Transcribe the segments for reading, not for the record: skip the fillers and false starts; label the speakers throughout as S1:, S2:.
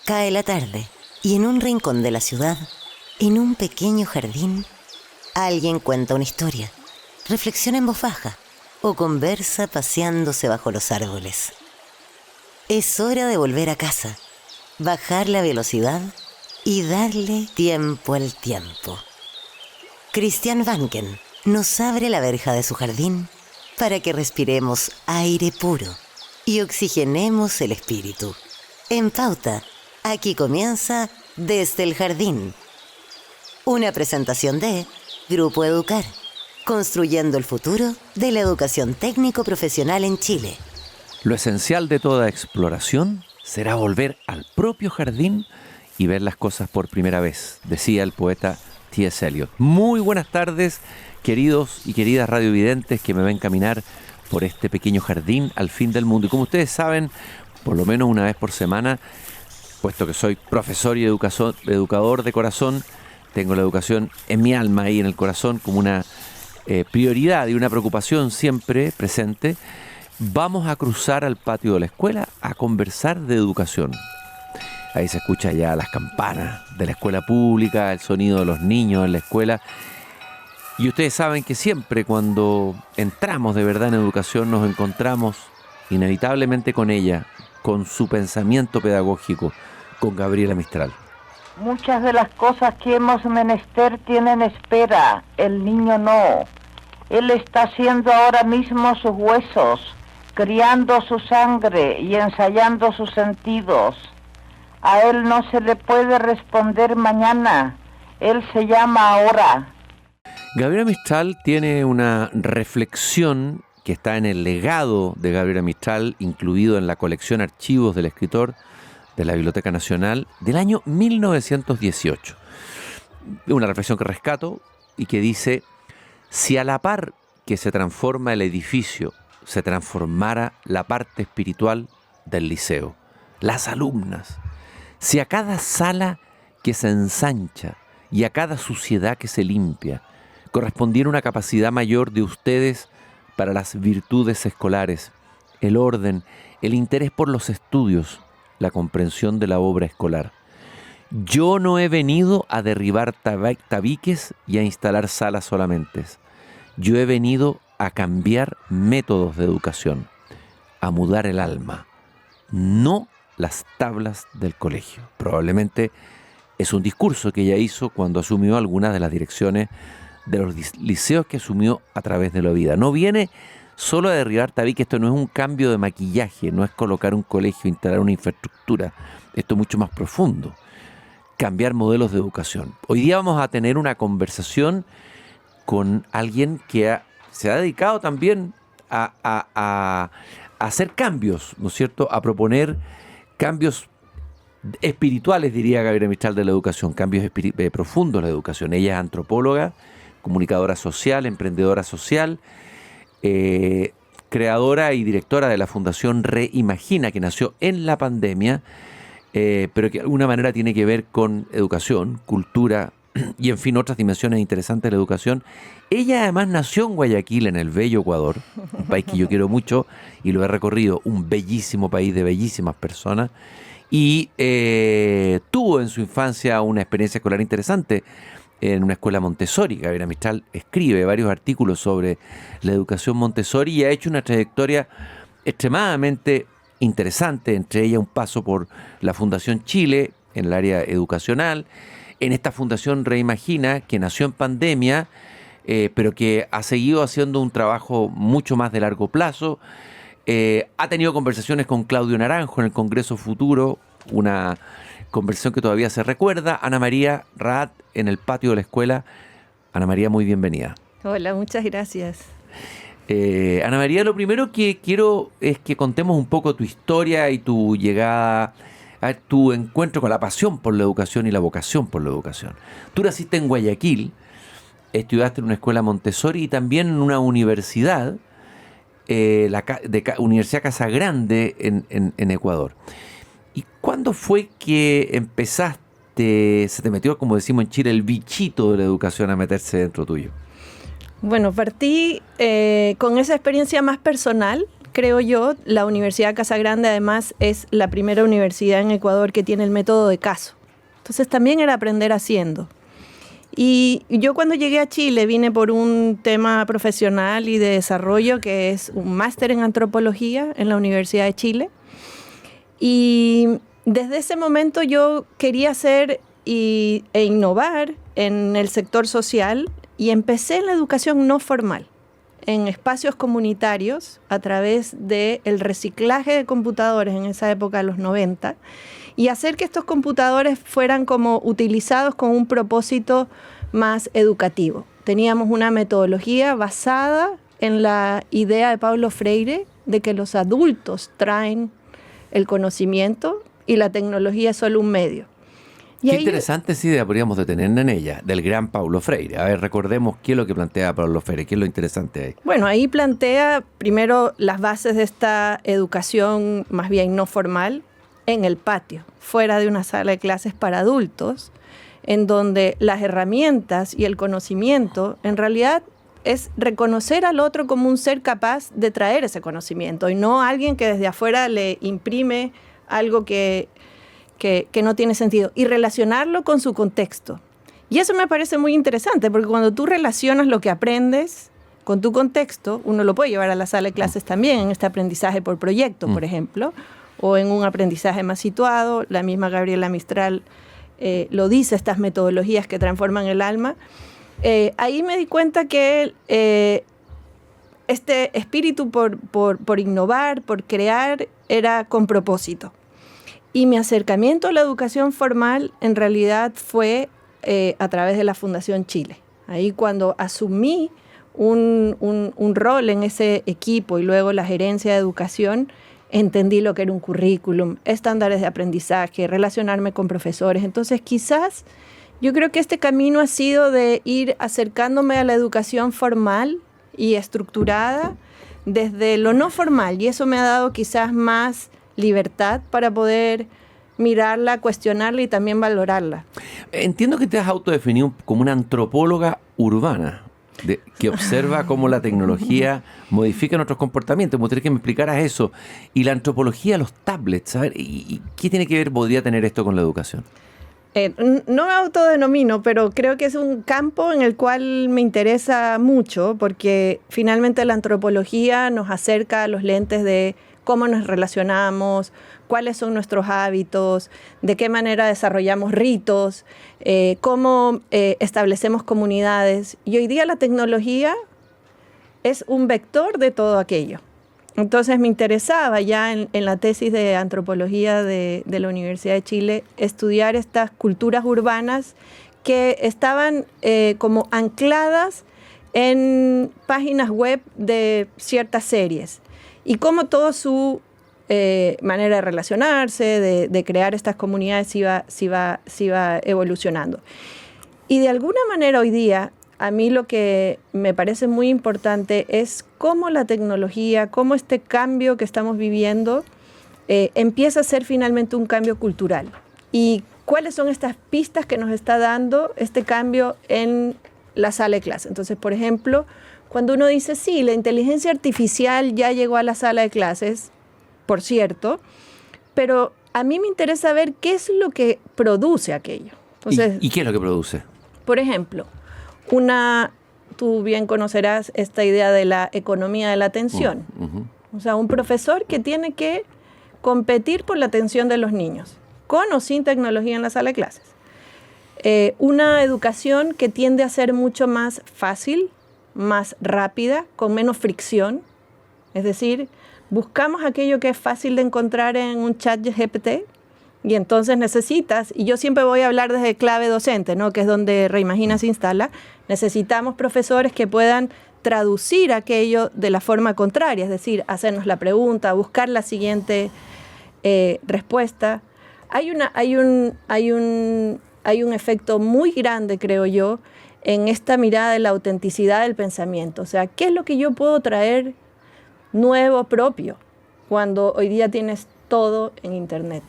S1: Cae la tarde y en un rincón de la ciudad, en un pequeño jardín, alguien cuenta una historia, reflexiona en voz baja o conversa paseándose bajo los árboles. Es hora de volver a casa, bajar la velocidad y darle tiempo al tiempo. Christian Vanken nos abre la verja de su jardín para que respiremos aire puro y oxigenemos el espíritu. En Pauta, aquí comienza Desde el Jardín. Una presentación de Grupo Educar, construyendo el futuro de la educación técnico-profesional en Chile.
S2: Lo esencial de toda exploración será volver al propio jardín y ver las cosas por primera vez, decía el poeta T.S. Eliot. Muy buenas tardes, queridos y queridas radiovidentes que me ven caminar por este pequeño jardín al fin del mundo. Y como ustedes saben, por lo menos una vez por semana, puesto que soy profesor y educador de corazón, tengo la educación en mi alma y en el corazón como una prioridad y una preocupación siempre presente. Vamos a cruzar al patio de la escuela a conversar de educación. Ahí se escucha ya las campanas de la escuela pública, el sonido de los niños en la escuela. Y ustedes saben que siempre cuando entramos de verdad en educación nos encontramos inevitablemente con ella, con su pensamiento pedagógico, con Gabriela Mistral.
S3: Muchas de las cosas que hemos menester tienen espera, el niño no. Él está haciendo ahora mismo sus huesos, criando su sangre y ensayando sus sentidos. A él no se le puede responder mañana, él se llama ahora.
S2: Gabriela Mistral tiene una reflexión que está en el legado de Gabriela Mistral, incluido en la colección Archivos del Escritor de la Biblioteca Nacional del año 1918. Una reflexión que rescato y que dice: si a la par que se transforma el edificio, se transformara la parte espiritual del liceo, las alumnas, si a cada sala que se ensancha y a cada suciedad que se limpia correspondiera una capacidad mayor de ustedes para las virtudes escolares, el orden, el interés por los estudios, la comprensión de la obra escolar. Yo no he venido a derribar tabiques y a instalar salas solamente. Yo he venido a cambiar métodos de educación, a mudar el alma, no las tablas del colegio. Probablemente es un discurso que ella hizo cuando asumió algunas de las direcciones de los liceos que asumió a través de la vida. No viene solo a derribar tabiques, esto no es un cambio de maquillaje, no es colocar un colegio, instalar una infraestructura, esto es mucho más profundo, cambiar modelos de educación. Hoy día vamos a tener una conversación con alguien que se ha dedicado también a hacer cambios, ¿no es cierto?, a proponer cambios espirituales, diría Gabriela Mistral, de la educación, cambios profundos de la educación. Ella es antropóloga, comunicadora social, emprendedora social, creadora y directora de la Fundación Reimagina, que nació en la pandemia, pero que de alguna manera tiene que ver con educación, cultura y, en fin, otras dimensiones interesantes de la educación. Ella además nació en Guayaquil, en el bello Ecuador, un país que yo quiero mucho y lo he recorrido, un bellísimo país de bellísimas personas, y tuvo en su infancia una experiencia escolar interesante en una escuela Montessori. Gabriela Mistral escribe varios artículos sobre la educación Montessori y ha hecho una trayectoria extremadamente interesante, entre ellas un paso por la Fundación Chile en el área educacional, en esta Fundación Reimagina, que nació en pandemia, pero que ha seguido haciendo un trabajo mucho más de largo plazo. Ha tenido conversaciones con Claudio Naranjo en el Congreso Futuro, una conversación que todavía se recuerda. Ana María Raad en el patio de la escuela. Ana María, muy bienvenida.
S4: Hola, muchas gracias.
S2: Ana María, lo primero que quiero es que contemos un poco tu historia y tu llegada, a tu encuentro con la pasión por la educación y la vocación por la educación. Tú naciste en Guayaquil, estudiaste en una escuela Montessori y también en una universidad, Universidad Casagrande en Ecuador. ¿Y cuándo fue que empezaste, se te metió, como decimos en Chile, el bichito de la educación a meterse dentro tuyo?
S4: Bueno, partí con esa experiencia más personal, creo yo, la Universidad Casagrande además es la primera universidad en Ecuador que tiene el método de caso. Entonces también era aprender haciendo. Y yo cuando llegué a Chile vine por un tema profesional y de desarrollo que es un máster en antropología en la Universidad de Chile. Y desde ese momento yo quería hacer e innovar en el sector social y empecé en la educación no formal, en espacios comunitarios a través del reciclaje de computadores en esa época de los 90 y hacer que estos computadores fueran como utilizados con un propósito más educativo. Teníamos una metodología basada en la idea de Paulo Freire de que los adultos traen el conocimiento y la tecnología es solo un medio.
S2: Qué interesante esa idea podríamos detenernos en ella, del gran Paulo Freire. A ver, recordemos qué es lo que plantea Paulo Freire, qué es lo interesante ahí.
S4: Bueno, ahí plantea primero las bases de esta educación más bien no formal en el patio, fuera de una sala de clases para adultos, en donde las herramientas y el conocimiento en realidad es reconocer al otro como un ser capaz de traer ese conocimiento y no alguien que desde afuera le imprime algo que no tiene sentido y relacionarlo con su contexto. Y eso me parece muy interesante porque cuando tú relacionas lo que aprendes con tu contexto, uno lo puede llevar a la sala de clases también en este aprendizaje por proyecto, por ejemplo, o en un aprendizaje más situado. La misma Gabriela Mistral lo dice, estas metodologías que transforman el alma. Ahí me di cuenta que este espíritu por innovar, por crear, era con propósito. Y mi acercamiento a la educación formal en realidad fue a través de la Fundación Chile. Ahí cuando asumí un rol en ese equipo y luego la gerencia de educación, entendí lo que era un currículum, estándares de aprendizaje, relacionarme con profesores. Entonces quizás yo creo que este camino ha sido de ir acercándome a la educación formal y estructurada desde lo no formal, y eso me ha dado quizás más libertad para poder mirarla, cuestionarla y también valorarla.
S2: Entiendo que te has autodefinido como una antropóloga urbana, que observa cómo la tecnología modifica nuestros comportamientos. Me gustaría que me explicaras eso. Y la antropología, los tablets, a ver, ¿y qué tiene que ver, podría tener esto con la educación?
S4: No me autodenomino, pero creo que es un campo en el cual me interesa mucho porque finalmente la antropología nos acerca a los lentes de cómo nos relacionamos, cuáles son nuestros hábitos, de qué manera desarrollamos ritos, cómo establecemos comunidades. Y hoy día la tecnología es un vector de todo aquello. Entonces me interesaba ya en la tesis de antropología de la Universidad de Chile estudiar estas culturas urbanas que estaban como ancladas en páginas web de ciertas series y cómo toda su manera de relacionarse, de crear estas comunidades se iba evolucionando. Y de alguna manera hoy día a mí lo que me parece muy importante es cómo la tecnología, cómo este cambio que estamos viviendo empieza a ser finalmente un cambio cultural. Y cuáles son estas pistas que nos está dando este cambio en la sala de clase. Entonces, por ejemplo, cuando uno dice, sí, la inteligencia artificial ya llegó a la sala de clases, por cierto, pero a mí me interesa ver qué es lo que produce aquello. Entonces,
S2: ¿Y qué es lo que produce?
S4: Por ejemplo, tú bien conocerás esta idea de la economía de la atención. O sea, un profesor que tiene que competir por la atención de los niños, con o sin tecnología en la sala de clases. Una educación que tiende a ser mucho más fácil, más rápida, con menos fricción. Es decir, buscamos aquello que es fácil de encontrar en un chat GPT. Y entonces necesitas, y yo siempre voy a hablar desde clave docente, ¿no? Que es donde Reimagina se instala, necesitamos profesores que puedan traducir aquello de la forma contraria, es decir, hacernos la pregunta, buscar la siguiente respuesta. Hay un efecto muy grande, creo yo, en esta mirada de la autenticidad del pensamiento. O sea, ¿qué es lo que yo puedo traer nuevo, propio, cuando hoy día tienes todo en Internet?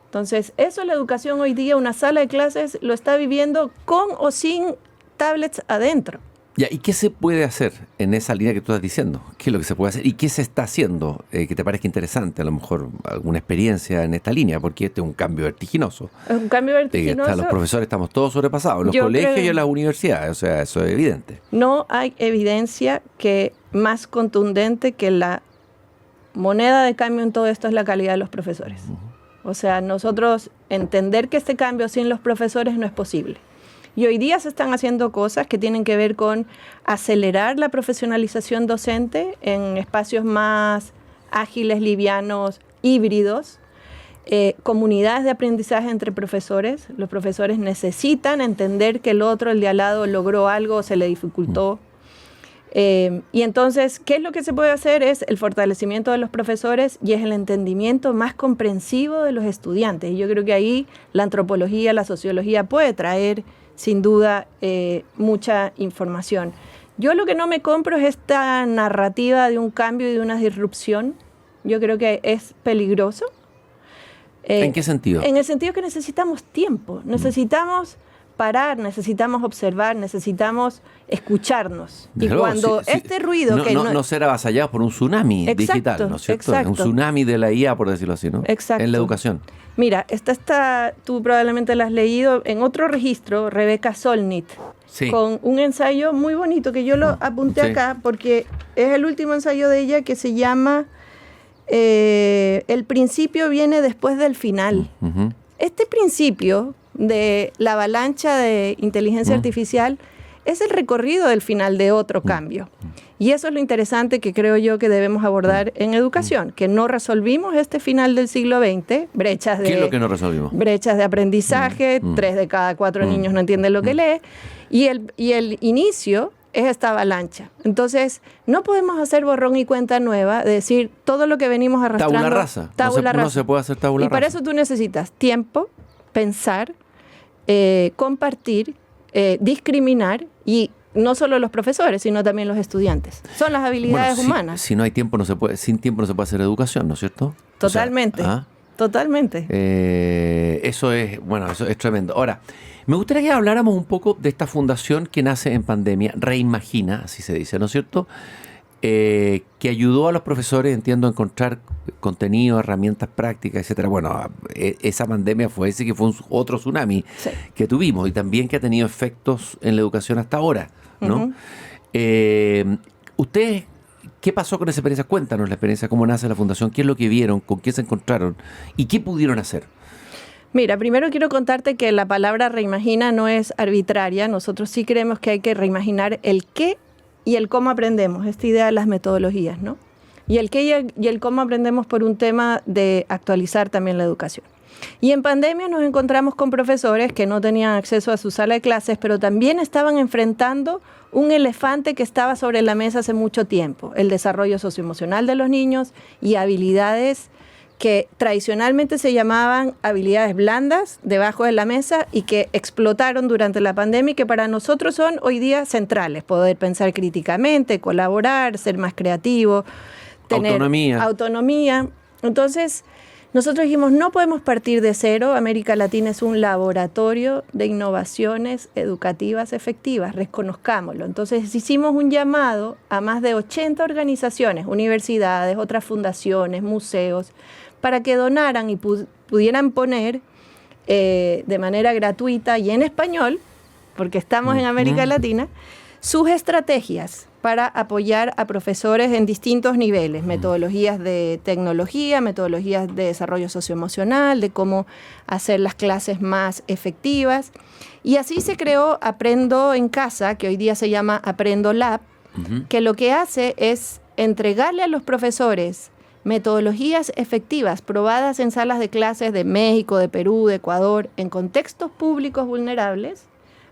S4: Entonces, eso la educación hoy día, una sala de clases, lo está viviendo con o sin tablets adentro.
S2: Ya, ¿y qué se puede hacer en esa línea que tú estás diciendo? ¿Qué es lo que se puede hacer? ¿Y qué se está haciendo que te parezca interesante? A lo mejor alguna experiencia en esta línea, porque este es un cambio vertiginoso.
S4: Es un cambio vertiginoso.
S2: Los profesores estamos todos sobrepasados, en los colegios y en las universidades, o sea, eso es evidente.
S4: No hay evidencia que más contundente que la moneda de cambio en todo esto es la calidad de los profesores. O sea, nosotros entender que este cambio sin los profesores no es posible. Y hoy día se están haciendo cosas que tienen que ver con acelerar la profesionalización docente en espacios más ágiles, livianos, híbridos, comunidades de aprendizaje entre profesores. Los profesores necesitan entender que el otro, el de al lado, logró algo o se le dificultó. Y entonces, ¿qué es lo que se puede hacer? Es el fortalecimiento de los profesores y es el entendimiento más comprensivo de los estudiantes. Y yo creo que ahí la antropología, la sociología puede traer sin duda mucha información. Yo lo que no me compro es esta narrativa de un cambio y de una disrupción. Yo creo que es peligroso.
S2: ¿En qué sentido?
S4: En el sentido que necesitamos tiempo, necesitamos parar, necesitamos observar, necesitamos escucharnos. Y
S2: luego,
S4: cuando este ruido
S2: no ser avasallados por un tsunami digital, ¿no es cierto?
S4: Exacto.
S2: Un tsunami de la IA, por decirlo así, ¿no?
S4: Exacto.
S2: En la educación.
S4: Mira, tú probablemente la has leído en otro registro, Rebecca Solnit,
S2: sí,
S4: con un ensayo muy bonito que yo lo apunté acá porque es el último ensayo de ella que se llama El principio viene después del final. Este principio de la avalancha de inteligencia artificial es el recorrido del final de otro cambio. Y eso es lo interesante que creo yo que debemos abordar en educación, que no resolvimos este final del siglo XX, brechas de...
S2: ¿Qué es lo que no resolvimos?
S4: Brechas de aprendizaje, 3 de cada 4 niños no entienden lo que lee, y el inicio es esta avalancha. Entonces, no podemos hacer borrón y cuenta nueva, de decir todo lo que venimos arrastrando...
S2: Tabula rasa. No se puede hacer tabula rasa.
S4: Y para eso tú necesitas tiempo, pensar, compartir, discriminar y no solo los profesores, sino también los estudiantes. Son las habilidades humanas.
S2: Si no hay tiempo, sin tiempo no se puede hacer educación, ¿no es cierto?
S4: Totalmente. Totalmente.
S2: Eso es tremendo. Ahora, me gustaría que habláramos un poco de esta fundación que nace en pandemia, Reimagina, así se dice, ¿no es cierto? Que ayudó a los profesores, entiendo, a encontrar contenido, herramientas prácticas, etcétera. Bueno, esa pandemia fue otro tsunami que tuvimos y también que ha tenido efectos en la educación hasta ahora, ¿no? ¿Ustedes qué pasó con esa experiencia? Cuéntanos la experiencia, cómo nace la fundación, qué es lo que vieron, con qué se encontraron y qué pudieron hacer.
S4: Mira, primero quiero contarte que la palabra reimagina no es arbitraria. Nosotros sí creemos que hay que reimaginar el qué y el cómo aprendemos, esta idea de las metodologías, ¿no? Y el qué y el cómo aprendemos por un tema de actualizar también la educación. Y en pandemia nos encontramos con profesores que no tenían acceso a su sala de clases, pero también estaban enfrentando un elefante que estaba sobre la mesa hace mucho tiempo, el desarrollo socioemocional de los niños y habilidades que tradicionalmente se llamaban habilidades blandas debajo de la mesa y que explotaron durante la pandemia y que para nosotros son hoy día centrales. Poder pensar críticamente, colaborar, ser más creativo, tener autonomía. Entonces, nosotros dijimos, no podemos partir de cero. América Latina es un laboratorio de innovaciones educativas efectivas, reconozcámoslo. Entonces hicimos un llamado a más de 80 organizaciones, universidades, otras fundaciones, museos, para que donaran y pudieran poner de manera gratuita y en español, porque estamos en América Latina, sus estrategias para apoyar a profesores en distintos niveles, metodologías de tecnología, metodologías de desarrollo socioemocional, de cómo hacer las clases más efectivas. Y así se creó Aprendo en Casa, que hoy día se llama Aprendo Lab, que lo que hace es entregarle a los profesores metodologías efectivas probadas en salas de clases de México, de Perú, de Ecuador, en contextos públicos vulnerables,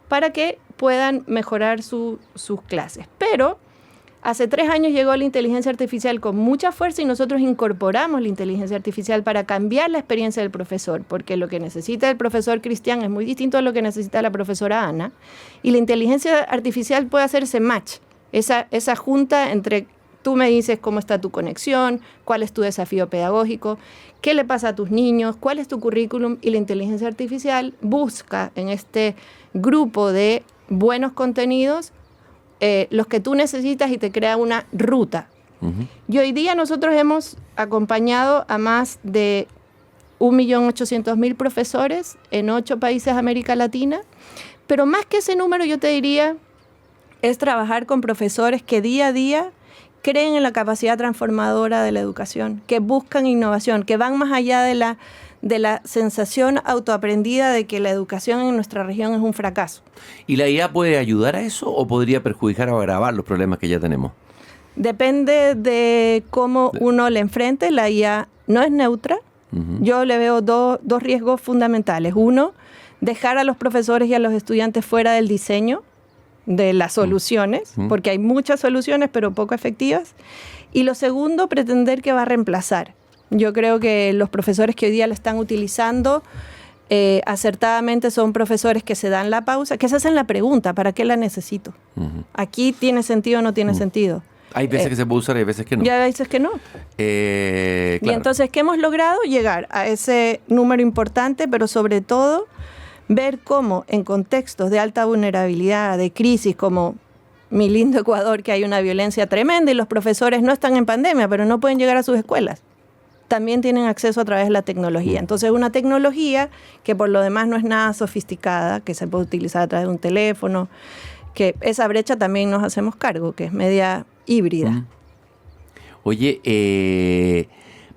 S4: para que puedan mejorar sus clases. Pero hace 3 años llegó la inteligencia artificial con mucha fuerza y nosotros incorporamos la inteligencia artificial para cambiar la experiencia del profesor, porque lo que necesita el profesor Cristian es muy distinto a lo que necesita la profesora Ana, y la inteligencia artificial puede hacerse match, esa junta entre tú me dices cómo está tu conexión, cuál es tu desafío pedagógico, qué le pasa a tus niños, cuál es tu currículum, y la inteligencia artificial busca en este grupo de buenos contenidos los que tú necesitas y te crea una ruta. Y hoy día nosotros hemos acompañado a más de 1.800.000 profesores en 8 países de América Latina, pero más que ese número yo te diría es trabajar con profesores que día a día creen en la capacidad transformadora de la educación, que buscan innovación, que van más allá de la sensación autoaprendida de que la educación en nuestra región es un fracaso.
S2: ¿Y la IA puede ayudar a eso o podría perjudicar o agravar los problemas que ya tenemos?
S4: Depende de cómo uno le enfrente. La IA no es neutra. Yo le veo dos riesgos fundamentales. Uno, dejar a los profesores y a los estudiantes fuera del diseño de las soluciones, porque hay muchas soluciones pero poco efectivas. Y lo segundo, pretender que va a reemplazar. Yo creo que los profesores que hoy día lo están utilizando acertadamente son profesores que se dan la pausa, que se hacen la pregunta, ¿para qué la necesito? ¿Aquí tiene sentido o no tiene sentido?
S2: Hay veces que se puede usar y hay veces que no.
S4: Y hay veces que no.
S2: Claro.
S4: Y entonces, ¿qué hemos logrado? Llegar a ese número importante, pero sobre todo ver cómo en contextos de alta vulnerabilidad, de crisis, como mi lindo Ecuador, que hay una violencia tremenda y los profesores no están en pandemia, pero no pueden llegar a sus escuelas. También tienen acceso a través de la tecnología. Entonces, una tecnología que por lo demás no es nada sofisticada, que se puede utilizar a través de un teléfono, que esa brecha también nos hacemos cargo, que es media híbrida.
S2: Oye,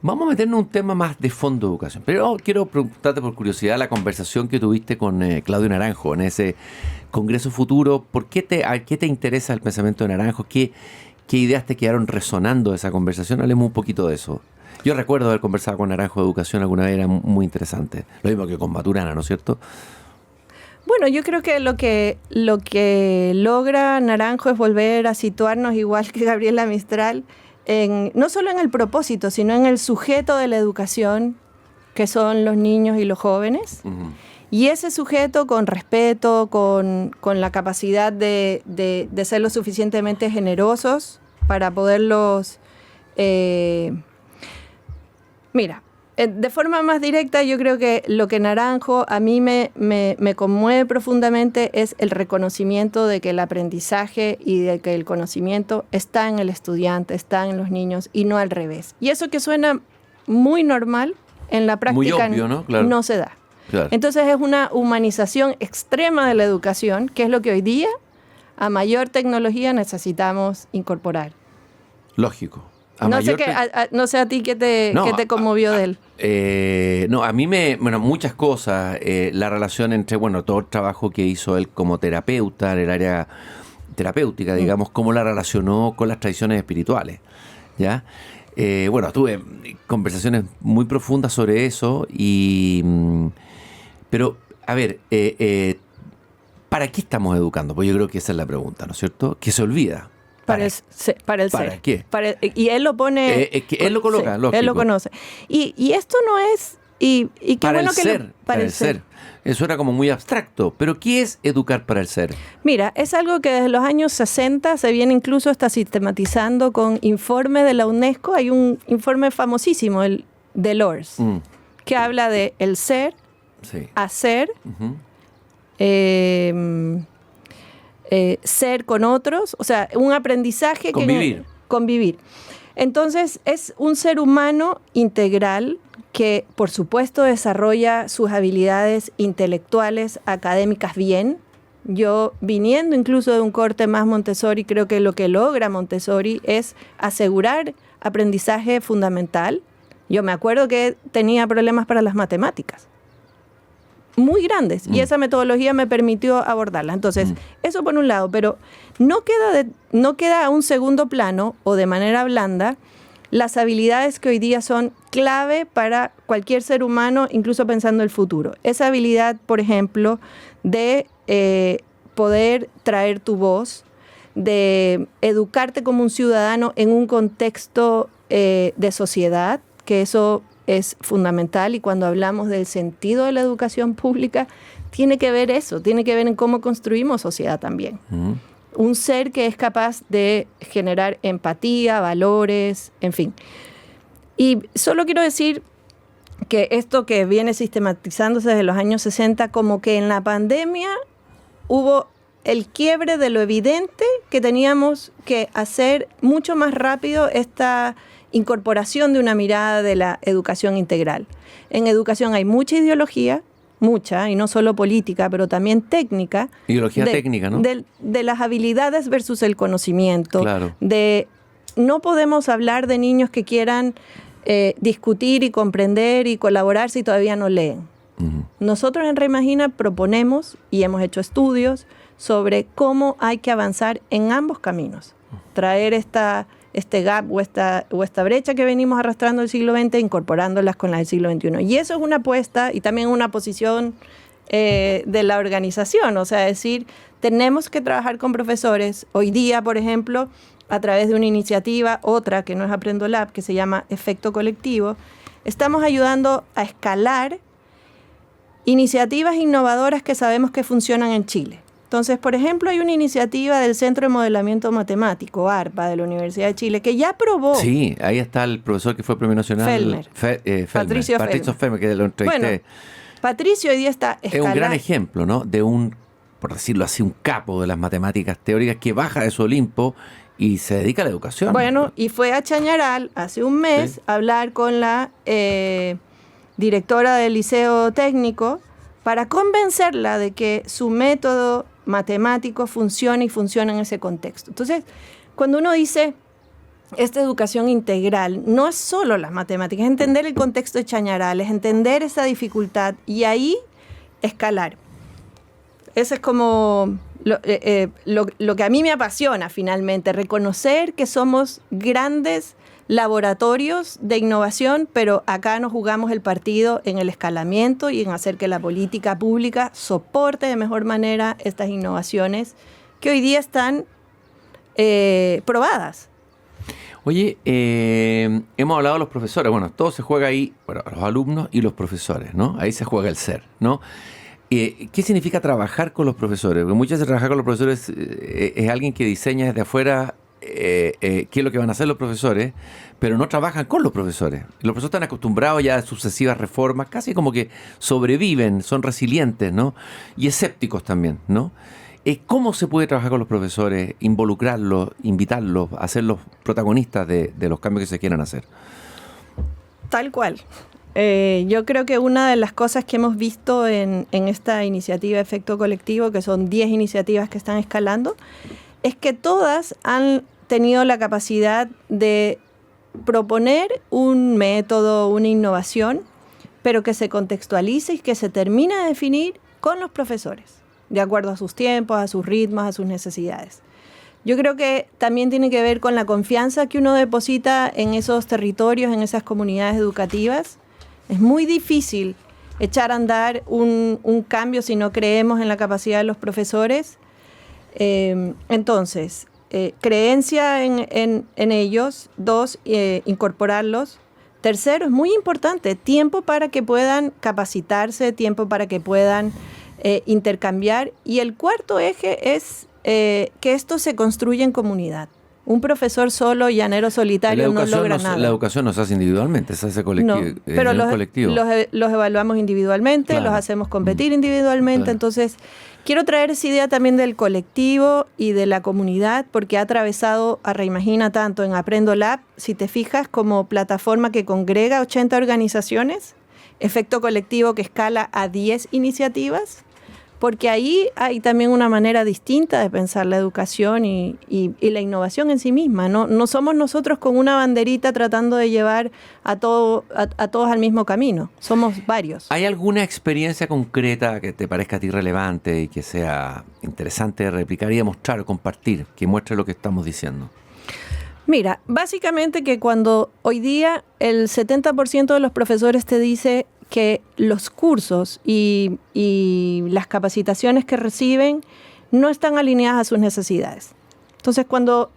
S2: vamos a meternos en un tema más de fondo de educación. Pero quiero preguntarte por curiosidad la conversación que tuviste con Claudio Naranjo en ese Congreso Futuro. ¿A qué te interesa el pensamiento de Naranjo? ¿Qué ideas te quedaron resonando de esa conversación? Hablemos un poquito de eso. Yo recuerdo haber conversado con Naranjo de educación alguna vez, era muy interesante. Lo mismo que con Maturana, ¿no es cierto?
S4: Bueno, yo creo que lo que logra Naranjo es volver a situarnos, igual que Gabriela Mistral, no solo en el propósito, sino en el sujeto de la educación, que son los niños y los jóvenes. Y ese sujeto con respeto, con la capacidad de ser lo suficientemente generosos para poderlos... Mira, de forma más directa, yo creo que lo que Naranjo a mí me conmueve profundamente es el reconocimiento de que el aprendizaje y de que el conocimiento está en el estudiante, está en los niños y no al revés. Y eso que suena muy normal, en la práctica
S2: muy obvio, ¿no? Claro.
S4: No se da.
S2: Claro.
S4: Entonces es una humanización extrema de la educación, que es lo que hoy día, a mayor tecnología, necesitamos incorporar.
S2: Lógico.
S4: No sé a ti qué te conmovió de él.
S2: No, a mí muchas cosas. La relación entre, todo el trabajo que hizo él como terapeuta en el área terapéutica, digamos, cómo la relacionó con las tradiciones espirituales, ¿ya? Tuve conversaciones muy profundas sobre eso pero, a ver, ¿para qué estamos educando? Pues yo creo que esa es la pregunta, ¿no es cierto? Que se olvida.
S4: Para el ser.
S2: ¿Para qué?
S4: Y él lo pone...
S2: que él lo coloca, lógico.
S4: Él lo conoce. Y esto no es... Y qué
S2: para
S4: bueno
S2: el
S4: que
S2: ser. Para el ser. Eso era como muy abstracto. Pero ¿qué es educar para el ser?
S4: Mira, es algo que desde los años 60 se viene incluso hasta sistematizando con informes de la UNESCO. Hay un informe famosísimo, el de Lours, que habla de el ser, hacer, ser con otros, o sea, un aprendizaje. Convivir. Entonces, es un ser humano integral que, por supuesto, desarrolla sus habilidades intelectuales, académicas bien. Yo, viniendo incluso de un corte más Montessori, creo que lo que logra Montessori es asegurar aprendizaje fundamental. Yo me acuerdo que tenía problemas para las matemáticas muy grandes y esa metodología me permitió abordarla. Entonces, eso por un lado, pero no queda a un segundo plano o de manera blanda las habilidades que hoy día son clave para cualquier ser humano, incluso pensando el futuro. Esa habilidad, por ejemplo, de poder traer tu voz, de educarte como un ciudadano en un contexto de sociedad, que eso es fundamental, y cuando hablamos del sentido de la educación pública, tiene que ver eso, tiene que ver en cómo construimos sociedad también. Un ser que es capaz de generar empatía, valores, en fin. Y solo quiero decir que esto que viene sistematizándose desde los años 60, como que en la pandemia hubo el quiebre de lo evidente que teníamos que hacer mucho más rápido esta incorporación de una mirada de la educación integral. En educación hay mucha ideología, mucha, y no solo política, pero también técnica.
S2: Ideología técnica, ¿no?
S4: De las habilidades versus el conocimiento.
S2: Claro.
S4: No podemos hablar de niños que quieran discutir y comprender y colaborar si todavía no leen. Uh-huh. Nosotros en Reimagina proponemos y hemos hecho estudios sobre cómo hay que avanzar en ambos caminos. Traer este gap o esta brecha que venimos arrastrando del siglo XX, incorporándolas con las del siglo XXI. Y eso es una apuesta y también una posición de la organización. O sea, decir, tenemos que trabajar con profesores. Hoy día, por ejemplo, a través de una iniciativa, otra que no es Aprendo Lab, que se llama Efecto Colectivo, estamos ayudando a escalar iniciativas innovadoras que sabemos que funcionan en Chile. Entonces, por ejemplo, hay una iniciativa del Centro de Modelamiento Matemático, ARPA, de la Universidad de Chile, que ya probó.
S2: Sí, ahí está el profesor que fue Premio Nacional.
S4: Patricio
S2: Felmer, que lo entrevisté.
S4: Bueno, Patricio hoy día está escalando.
S2: Es un gran ejemplo, ¿no? De un, por decirlo así, un capo de las matemáticas teóricas que baja de su Olimpo y se dedica a la educación.
S4: Bueno, y fue a Chañaral hace un mes a hablar con la directora del Liceo Técnico para convencerla de que su método matemático funciona y funciona en ese contexto. Entonces, cuando uno dice esta educación integral, no es solo las matemáticas, es entender el contexto de Chañaral, es entender esa dificultad y ahí escalar. Ese es como lo que a mí me apasiona finalmente, reconocer que somos grandes laboratorios de innovación, pero acá nos jugamos el partido en el escalamiento y en hacer que la política pública soporte de mejor manera estas innovaciones que hoy día están probadas.
S2: Oye, hemos hablado de los profesores. Bueno, todo se juega ahí, bueno, los alumnos y los profesores, ¿no? Ahí se juega el ser, ¿no? ¿Qué significa trabajar con los profesores? Porque muchas veces trabajar con los profesores es alguien que diseña desde afuera qué es lo que van a hacer los profesores, pero no trabajan con los profesores. Los profesores están acostumbrados ya a sucesivas reformas, casi como que sobreviven, son resilientes, ¿no? Y escépticos también, ¿no? ¿Cómo se puede trabajar con los profesores, involucrarlos, invitarlos, hacerlos protagonistas de los cambios que se quieran hacer?
S4: Tal cual. Yo creo que una de las cosas que hemos visto en esta iniciativa Efecto Colectivo, que son 10 iniciativas que están escalando, es que todas han tenido la capacidad de proponer un método, una innovación, pero que se contextualice y que se termine de definir con los profesores, de acuerdo a sus tiempos, a sus ritmos, a sus necesidades. Yo creo que también tiene que ver con la confianza que uno deposita en esos territorios, en esas comunidades educativas. Es muy difícil echar a andar un cambio si no creemos en la capacidad de los profesores. Entonces, creencia en ellos. 2, incorporarlos. Tercero, es muy importante, tiempo para que puedan capacitarse, tiempo para que puedan intercambiar. Y el cuarto eje es que esto se construye en comunidad. Un profesor solo, llanero solitario, no logra nada.
S2: La educación no se hace individualmente, se hace colectivo.
S4: No, pero los evaluamos individualmente, claro. Los hacemos competir individualmente. Claro. Entonces, quiero traer esa idea también del colectivo y de la comunidad, porque ha atravesado a Reimagina tanto en Aprendo Lab, si te fijas, como plataforma que congrega 80 organizaciones, Efecto Colectivo que escala a 10 iniciativas, porque ahí hay también una manera distinta de pensar la educación y la innovación en sí misma. No somos nosotros con una banderita tratando de llevar a todos al mismo camino. Somos varios.
S2: ¿Hay alguna experiencia concreta que te parezca a ti relevante y que sea interesante de replicar y de mostrar o compartir, que muestre lo que estamos diciendo?
S4: Mira, básicamente que cuando hoy día el 70% de los profesores te dice que los cursos y las capacitaciones que reciben no están alineadas a sus necesidades. Entonces, cuando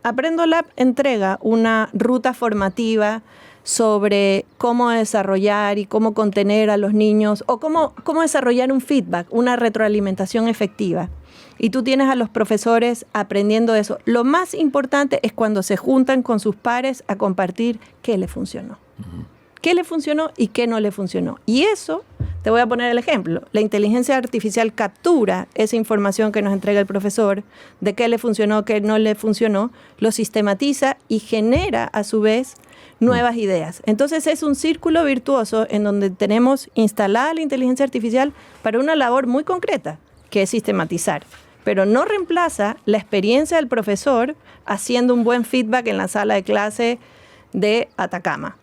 S4: Aprendo Lab entrega una ruta formativa sobre cómo desarrollar y cómo contener a los niños o cómo desarrollar un feedback, una retroalimentación efectiva, y tú tienes a los profesores aprendiendo eso, lo más importante es cuando se juntan con sus pares a compartir qué le funcionó. Uh-huh. ¿Qué le funcionó y qué no le funcionó? Y eso Te voy a poner el ejemplo. La inteligencia artificial captura esa información que nos entrega el profesor, de qué le funcionó, qué no le funcionó, lo sistematiza y genera a su vez nuevas ideas. Entonces es un círculo virtuoso en donde tenemos instalada la inteligencia artificial para una labor muy concreta, que es sistematizar. Pero no reemplaza la experiencia del profesor haciendo un buen feedback en la sala de clase de Atacama.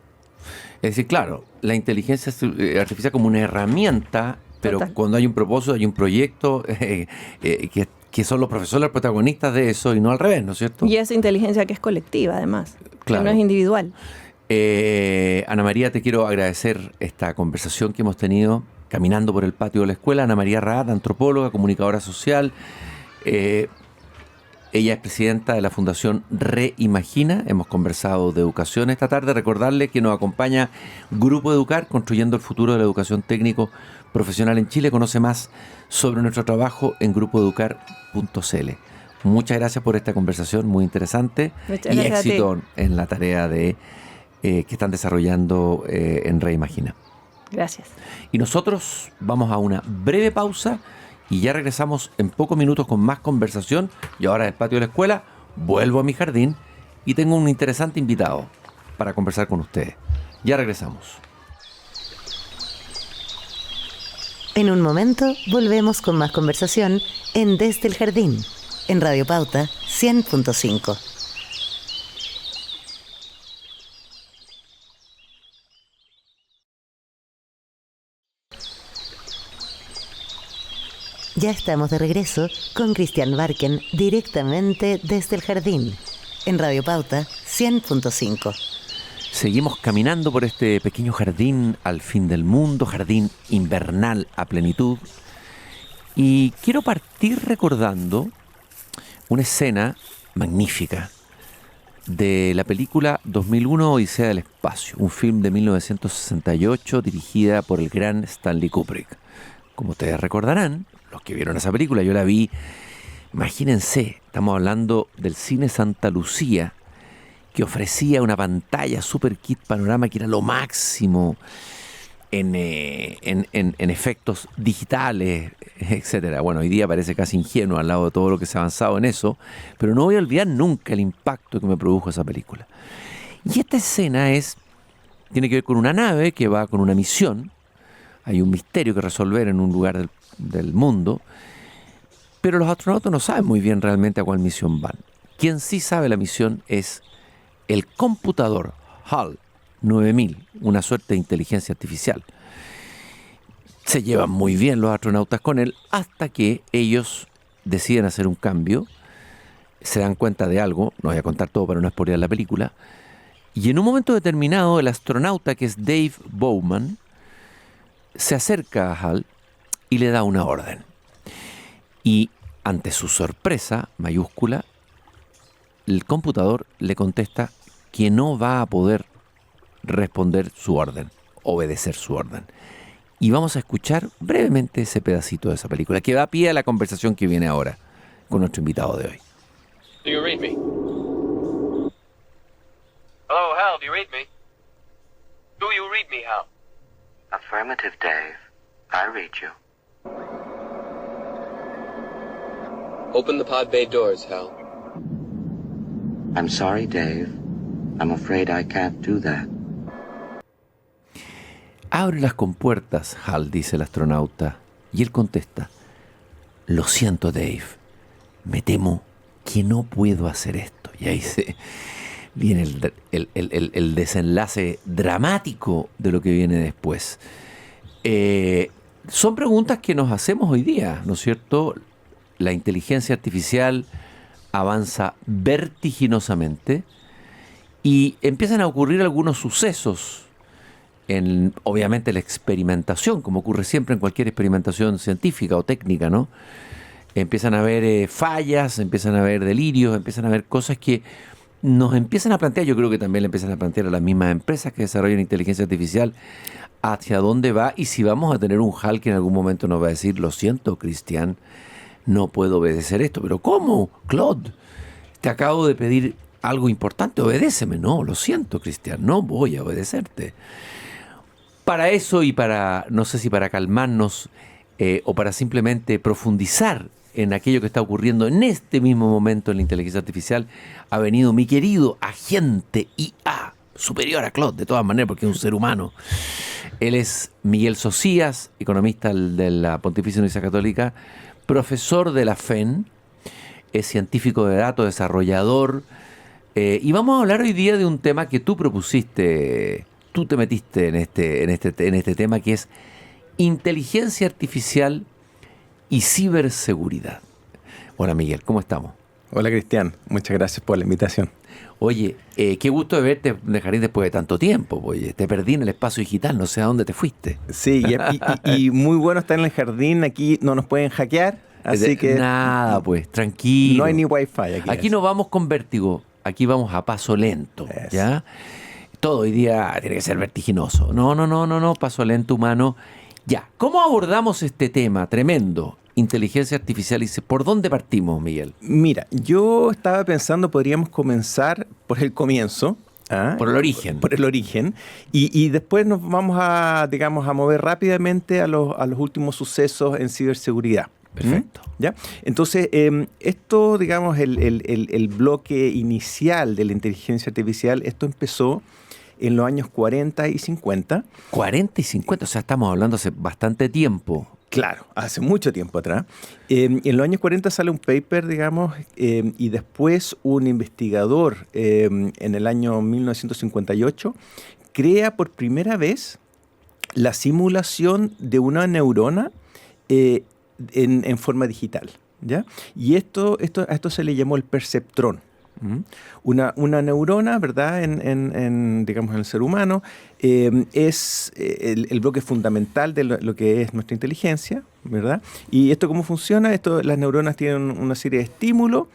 S2: Es decir, claro, la inteligencia artificial como una herramienta, pero
S4: Total.
S2: cuando hay un propósito, hay un proyecto, que son los profesores los protagonistas de eso y no al revés, ¿no es cierto?
S4: Y esa inteligencia que es colectiva, además,
S2: Claro.
S4: que no es individual.
S2: Ana María, te quiero agradecer esta conversación que hemos tenido caminando por el patio de la escuela. Ana María Raad, antropóloga, comunicadora social. Ella es presidenta de la Fundación Reimagina. Hemos conversado de educación esta tarde. Recordarle que nos acompaña Grupo Educar, construyendo el futuro de la educación técnico profesional en Chile. Conoce más sobre nuestro trabajo en grupoeducar.cl. Muchas gracias por esta conversación, muy interesante.
S4: Muchas
S2: y
S4: gracias a ti.
S2: éxito en la tarea de que están desarrollando en Reimagina.
S4: Gracias.
S2: Y nosotros vamos a una breve pausa y ya regresamos en pocos minutos con más conversación. Y ahora del patio de la escuela vuelvo a mi jardín y tengo un interesante invitado para conversar con ustedes. Ya regresamos.
S1: En un momento volvemos con más conversación en Desde el Jardín, en Radio Pauta 100.5. Ya estamos de regreso con Cristian Barken directamente desde el jardín, en Radio Pauta 100.5.
S2: Seguimos caminando por este pequeño jardín al fin del mundo, jardín invernal a plenitud. Y quiero partir recordando una escena magnífica de la película 2001 Odisea del Espacio, un film de 1968 dirigida por el gran Stanley Kubrick. Como ustedes recordarán, los que vieron esa película, yo la vi, imagínense, estamos hablando del cine Santa Lucía, que ofrecía una pantalla Super Kit Panorama que era lo máximo en efectos digitales, etcétera. Bueno, hoy día parece casi ingenuo al lado de todo lo que se ha avanzado en eso, pero no voy a olvidar nunca el impacto que me produjo esa película. Y esta escena tiene que ver con una nave que va con una misión. Hay un misterio que resolver en un lugar del mundo, pero los astronautas no saben muy bien realmente a cuál misión van. Quien sí sabe la misión es el computador HAL 9000, una suerte de inteligencia artificial. Se llevan muy bien los astronautas con él hasta que ellos deciden hacer un cambio, se dan cuenta de algo, no voy a contar todo para no spoilear la película, y en un momento determinado el astronauta, que es Dave Bowman, se acerca a HAL y le da una orden. Y ante su sorpresa mayúscula, el computador le contesta que no va a poder responder su orden, obedecer su orden. Y vamos a escuchar brevemente ese pedacito de esa película que da pie a la conversación que viene ahora con nuestro invitado de hoy.
S5: Do you read me? Hello, Hal, do you read me? Do you read me, Hal?
S6: Affirmative, Dave. I read you.
S5: Open the pod bay doors, Hal.
S6: I'm sorry, Dave. I'm afraid I can't do that.
S2: Abre las compuertas, Hal, dice el astronauta. Y él contesta: lo siento, Dave. Me temo que no puedo hacer esto. Y ahí viene el desenlace dramático de lo que viene después. Son preguntas que nos hacemos hoy día, ¿no es cierto? La inteligencia artificial avanza vertiginosamente y empiezan a ocurrir algunos sucesos en, obviamente, la experimentación, como ocurre siempre en cualquier experimentación científica o técnica, ¿no? Empiezan a haber fallas, empiezan a haber delirios, empiezan a haber cosas que nos empiezan a plantear, yo creo que también le empiezan a plantear a las mismas empresas que desarrollan inteligencia artificial, hacia dónde va y si vamos a tener un HAL que en algún momento nos va a decir: lo siento, Cristian, no puedo obedecer esto. ¿Pero cómo, Claude? Te acabo de pedir algo importante, obedéceme. No, lo siento, Cristian, no voy a obedecerte. Para eso y para, no sé si para calmarnos o para simplemente profundizar en aquello que está ocurriendo en este mismo momento en la inteligencia artificial, ha venido mi querido agente IA, superior a Claude, de todas maneras, porque es un ser humano. Él es Miguel Socias, economista de la Pontificia Universidad Católica, profesor de la FEN, es científico de datos, desarrollador, y vamos a hablar hoy día de un tema que tú propusiste, tú te metiste en este tema, que es inteligencia artificial y ciberseguridad. Hola Miguel, ¿cómo estamos?
S7: Hola Cristian, muchas gracias por la invitación.
S2: Oye, qué gusto de verte de Jardín después de tanto tiempo. Oye, te perdí en el espacio digital, no sé a dónde te fuiste.
S7: Sí, y muy bueno estar en el jardín, aquí no nos pueden hackear, así que...
S2: Nada, pues, tranquilo.
S7: No hay ni wifi aquí.
S2: Aquí no vamos con vértigo, aquí vamos a paso lento, ¿ya? Todo hoy día tiene que ser vertiginoso. No, paso lento, humano. Ya, ¿cómo abordamos este tema tremendo? Inteligencia artificial, ¿por dónde partimos, Miguel?
S7: Mira, yo estaba pensando, podríamos comenzar por el comienzo.
S2: Por el origen.
S7: Por el origen. Y después nos vamos a, digamos, a mover rápidamente a los últimos sucesos en ciberseguridad.
S2: Perfecto.
S7: ¿Ya? Entonces, esto, digamos, el bloque inicial de la inteligencia artificial, esto empezó en los años 40 y 50.
S2: 40 y 50, o sea, estamos hablando hace bastante tiempo.
S7: Claro, hace mucho tiempo atrás. En los años 40 sale un paper, digamos, y después un investigador en el año 1958 crea por primera vez la simulación de una neurona en forma digital, ¿ya? Y a esto se le llamó el perceptrón. Una neurona, ¿verdad? Digamos, en el ser humano es el bloque fundamental de lo que es nuestra inteligencia, ¿verdad? ¿Y esto cómo funciona? Las neuronas tienen una serie de estímulos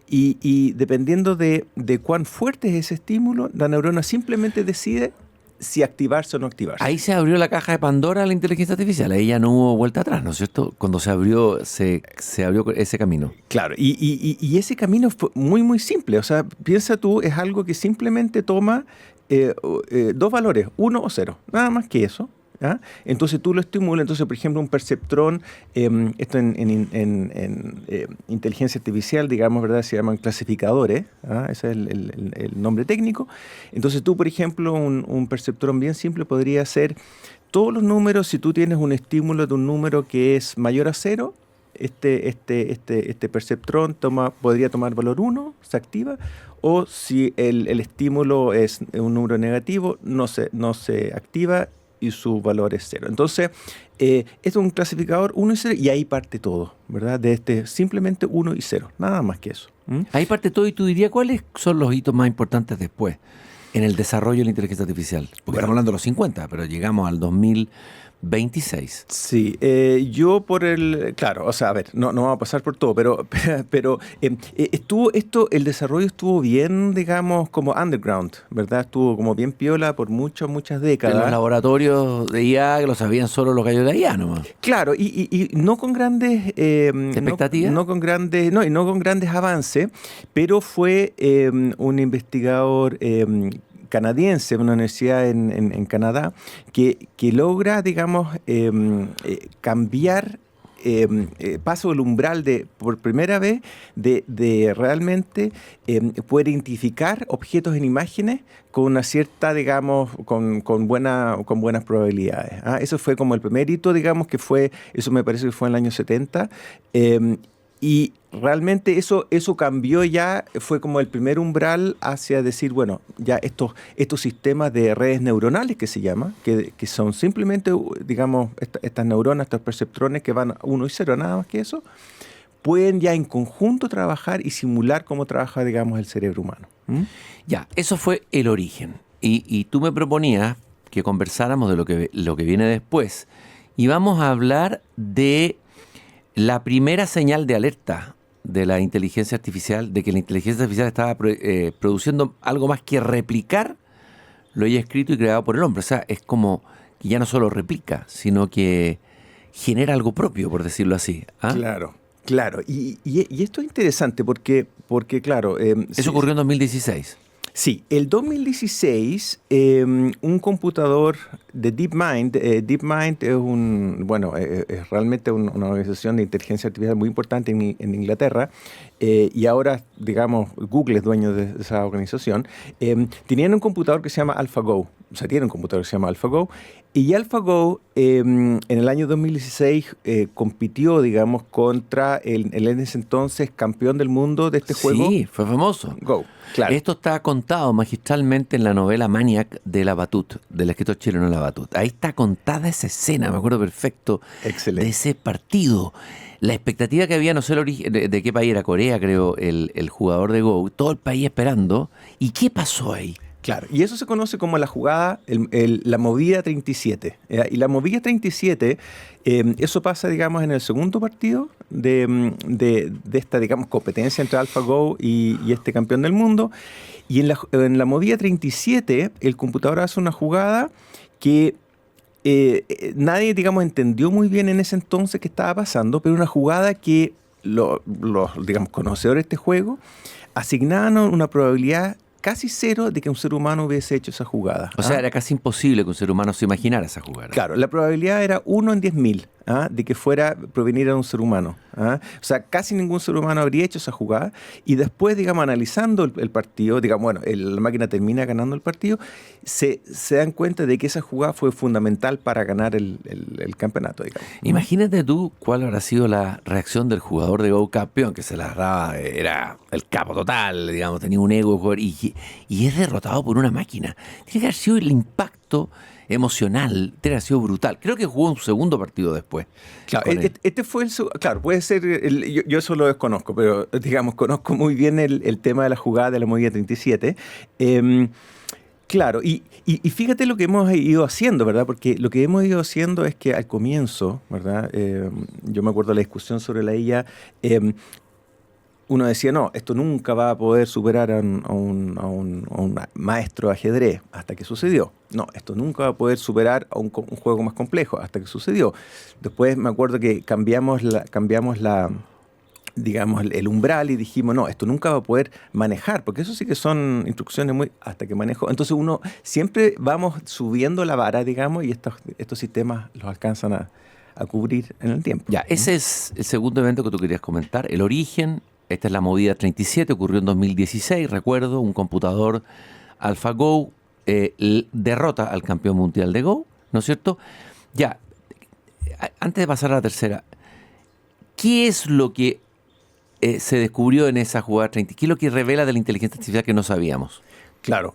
S7: y dependiendo de cuán fuerte es ese estímulo, la neurona simplemente decide si activarse o no activarse.
S2: Ahí se abrió la caja de Pandora a la inteligencia artificial. Ahí ya no hubo vuelta atrás, ¿no es cierto? Cuando se abrió ese camino.
S7: Claro, y ese camino fue muy, muy simple. O sea, piensa tú, es algo que simplemente toma dos valores, 1 o 0. Nada más que eso. ¿Ah? Entonces tú lo estimulas. Entonces, por ejemplo, un perceptrón, esto en inteligencia artificial, digamos, ¿verdad? Se llaman clasificadores. ¿Ah? Ese es el nombre técnico. Entonces tú, por ejemplo, un perceptrón bien simple podría ser todos los números. Si tú tienes un estímulo de un número que es mayor a 0, este perceptrón podría tomar valor 1, se activa. O si el estímulo es un número negativo, no se activa y su valor es 0. Entonces, es un clasificador 1 y 0 y ahí parte todo, ¿verdad? De simplemente 1 y 0, nada más que eso.
S2: Ahí parte todo y tú dirías, ¿cuáles son los hitos más importantes después en el desarrollo de la inteligencia artificial? Porque estamos hablando de los 50, pero llegamos al 2026.
S7: Sí, yo claro, o sea, a ver, no vamos a pasar por todo, pero el desarrollo estuvo bien, digamos, como underground, ¿verdad? Estuvo como bien piola por muchas décadas.
S2: En los laboratorios de IA que lo sabían solo los gallos de IA nomás.
S7: Claro, y no con grandes
S2: expectativas.
S7: No con grandes avances, pero fue un investigador canadiense, una universidad en Canadá, que logra, digamos, cambiar, paso el umbral por primera vez, de realmente poder identificar objetos en imágenes con una cierta, digamos, con buenas probabilidades. Eso fue como el primer hito, digamos, eso me parece que fue en el año 70, y realmente eso cambió ya, fue como el primer umbral hacia decir, bueno, ya estos sistemas de redes neuronales que se llama, que son simplemente, digamos, estas neuronas, estos perceptrones que van 1 y 0, nada más que eso, pueden ya en conjunto trabajar y simular cómo trabaja, digamos, el cerebro humano.
S2: Ya, eso fue el origen. Y tú me proponías que conversáramos de lo que viene después. Y vamos a hablar de la primera señal de alerta de la inteligencia artificial, de que la inteligencia artificial estaba produciendo algo más que replicar lo ya escrito y creado por el hombre. O sea, es como que ya no solo replica, sino que genera algo propio, por decirlo así.
S7: Claro. Y esto es interesante porque claro...
S2: Eso ocurrió en 2016.
S7: Sí, el 2016, un computador de DeepMind, DeepMind es es realmente una organización de inteligencia artificial muy importante en Inglaterra, y ahora, digamos, Google es dueño de esa organización. Tenían un computador que se llama AlphaGo, tiene un computador que se llama AlphaGo, y AlphaGo en el año 2016 compitió, digamos, contra el en ese entonces campeón del mundo de este juego.
S2: Sí, fue famoso.
S7: Go, claro.
S2: Esto está contado magistralmente en la novela Maniac de Labatut, del escritor chileno Labatut. Ahí está contada esa escena, me acuerdo perfecto,
S7: Excelente.
S2: de ese partido. La expectativa que había, no sé el origen, de qué país era, Corea, creo, el jugador de Go, todo el país esperando. ¿Y qué pasó ahí?
S7: Claro, y eso se conoce como la jugada, la movida 37. ¿Ya? Y la movida 37, eso pasa, digamos, en el segundo partido de esta, digamos, competencia entre AlphaGo y este campeón del mundo. Y en la movida 37, el computador hace una jugada que nadie, digamos, entendió muy bien en ese entonces qué estaba pasando, pero una jugada que los digamos, conocedores de este juego asignaban una probabilidad casi cero de que un ser humano hubiese hecho esa jugada.
S2: O sea, era casi imposible que un ser humano se imaginara esa jugada.
S7: Claro, la probabilidad era 1 en 10.000 de que proveniera de un ser humano. O sea, casi ningún ser humano habría hecho esa jugada. Y después, digamos, analizando el partido, digamos, bueno, la máquina termina ganando el partido, se dan cuenta de que esa jugada fue fundamental para ganar el campeonato, digamos.
S2: Imagínate tú cuál habrá sido la reacción del jugador de Go campeón, que se la agarraba, era el capo total, digamos, tenía un ego y es derrotado por una máquina. Tiene que haber sido el impacto emocional, tiene que haber sido brutal. Creo que jugó un segundo partido después.
S7: Claro, este fue claro, puede ser, yo eso lo desconozco, pero digamos, conozco muy bien el tema de la jugada de la movida 37. Claro, y fíjate lo que hemos ido haciendo, ¿verdad? Porque lo que hemos ido haciendo es que al comienzo, ¿verdad? Yo me acuerdo de la discusión sobre la IA, uno decía, no, esto nunca va a poder superar a un maestro de ajedrez, hasta que sucedió. No, esto nunca va a poder superar a un juego más complejo, hasta que sucedió. Después me acuerdo que cambiamos digamos, el umbral y dijimos, no, esto nunca va a poder manejar, porque eso sí que son instrucciones hasta que manejo. Entonces uno siempre vamos subiendo la vara, digamos, y estos sistemas los alcanzan a cubrir en el tiempo.
S2: Ya, ese es el segundo evento que tú querías comentar, el origen. Esta es la movida 37, ocurrió en 2016, recuerdo, un computador AlphaGo derrota al campeón mundial de Go, ¿no es cierto? Ya, antes de pasar a la tercera, ¿qué es lo que se descubrió en esa jugada 30? ¿Qué es lo que revela de la inteligencia artificial que no sabíamos?
S7: Claro,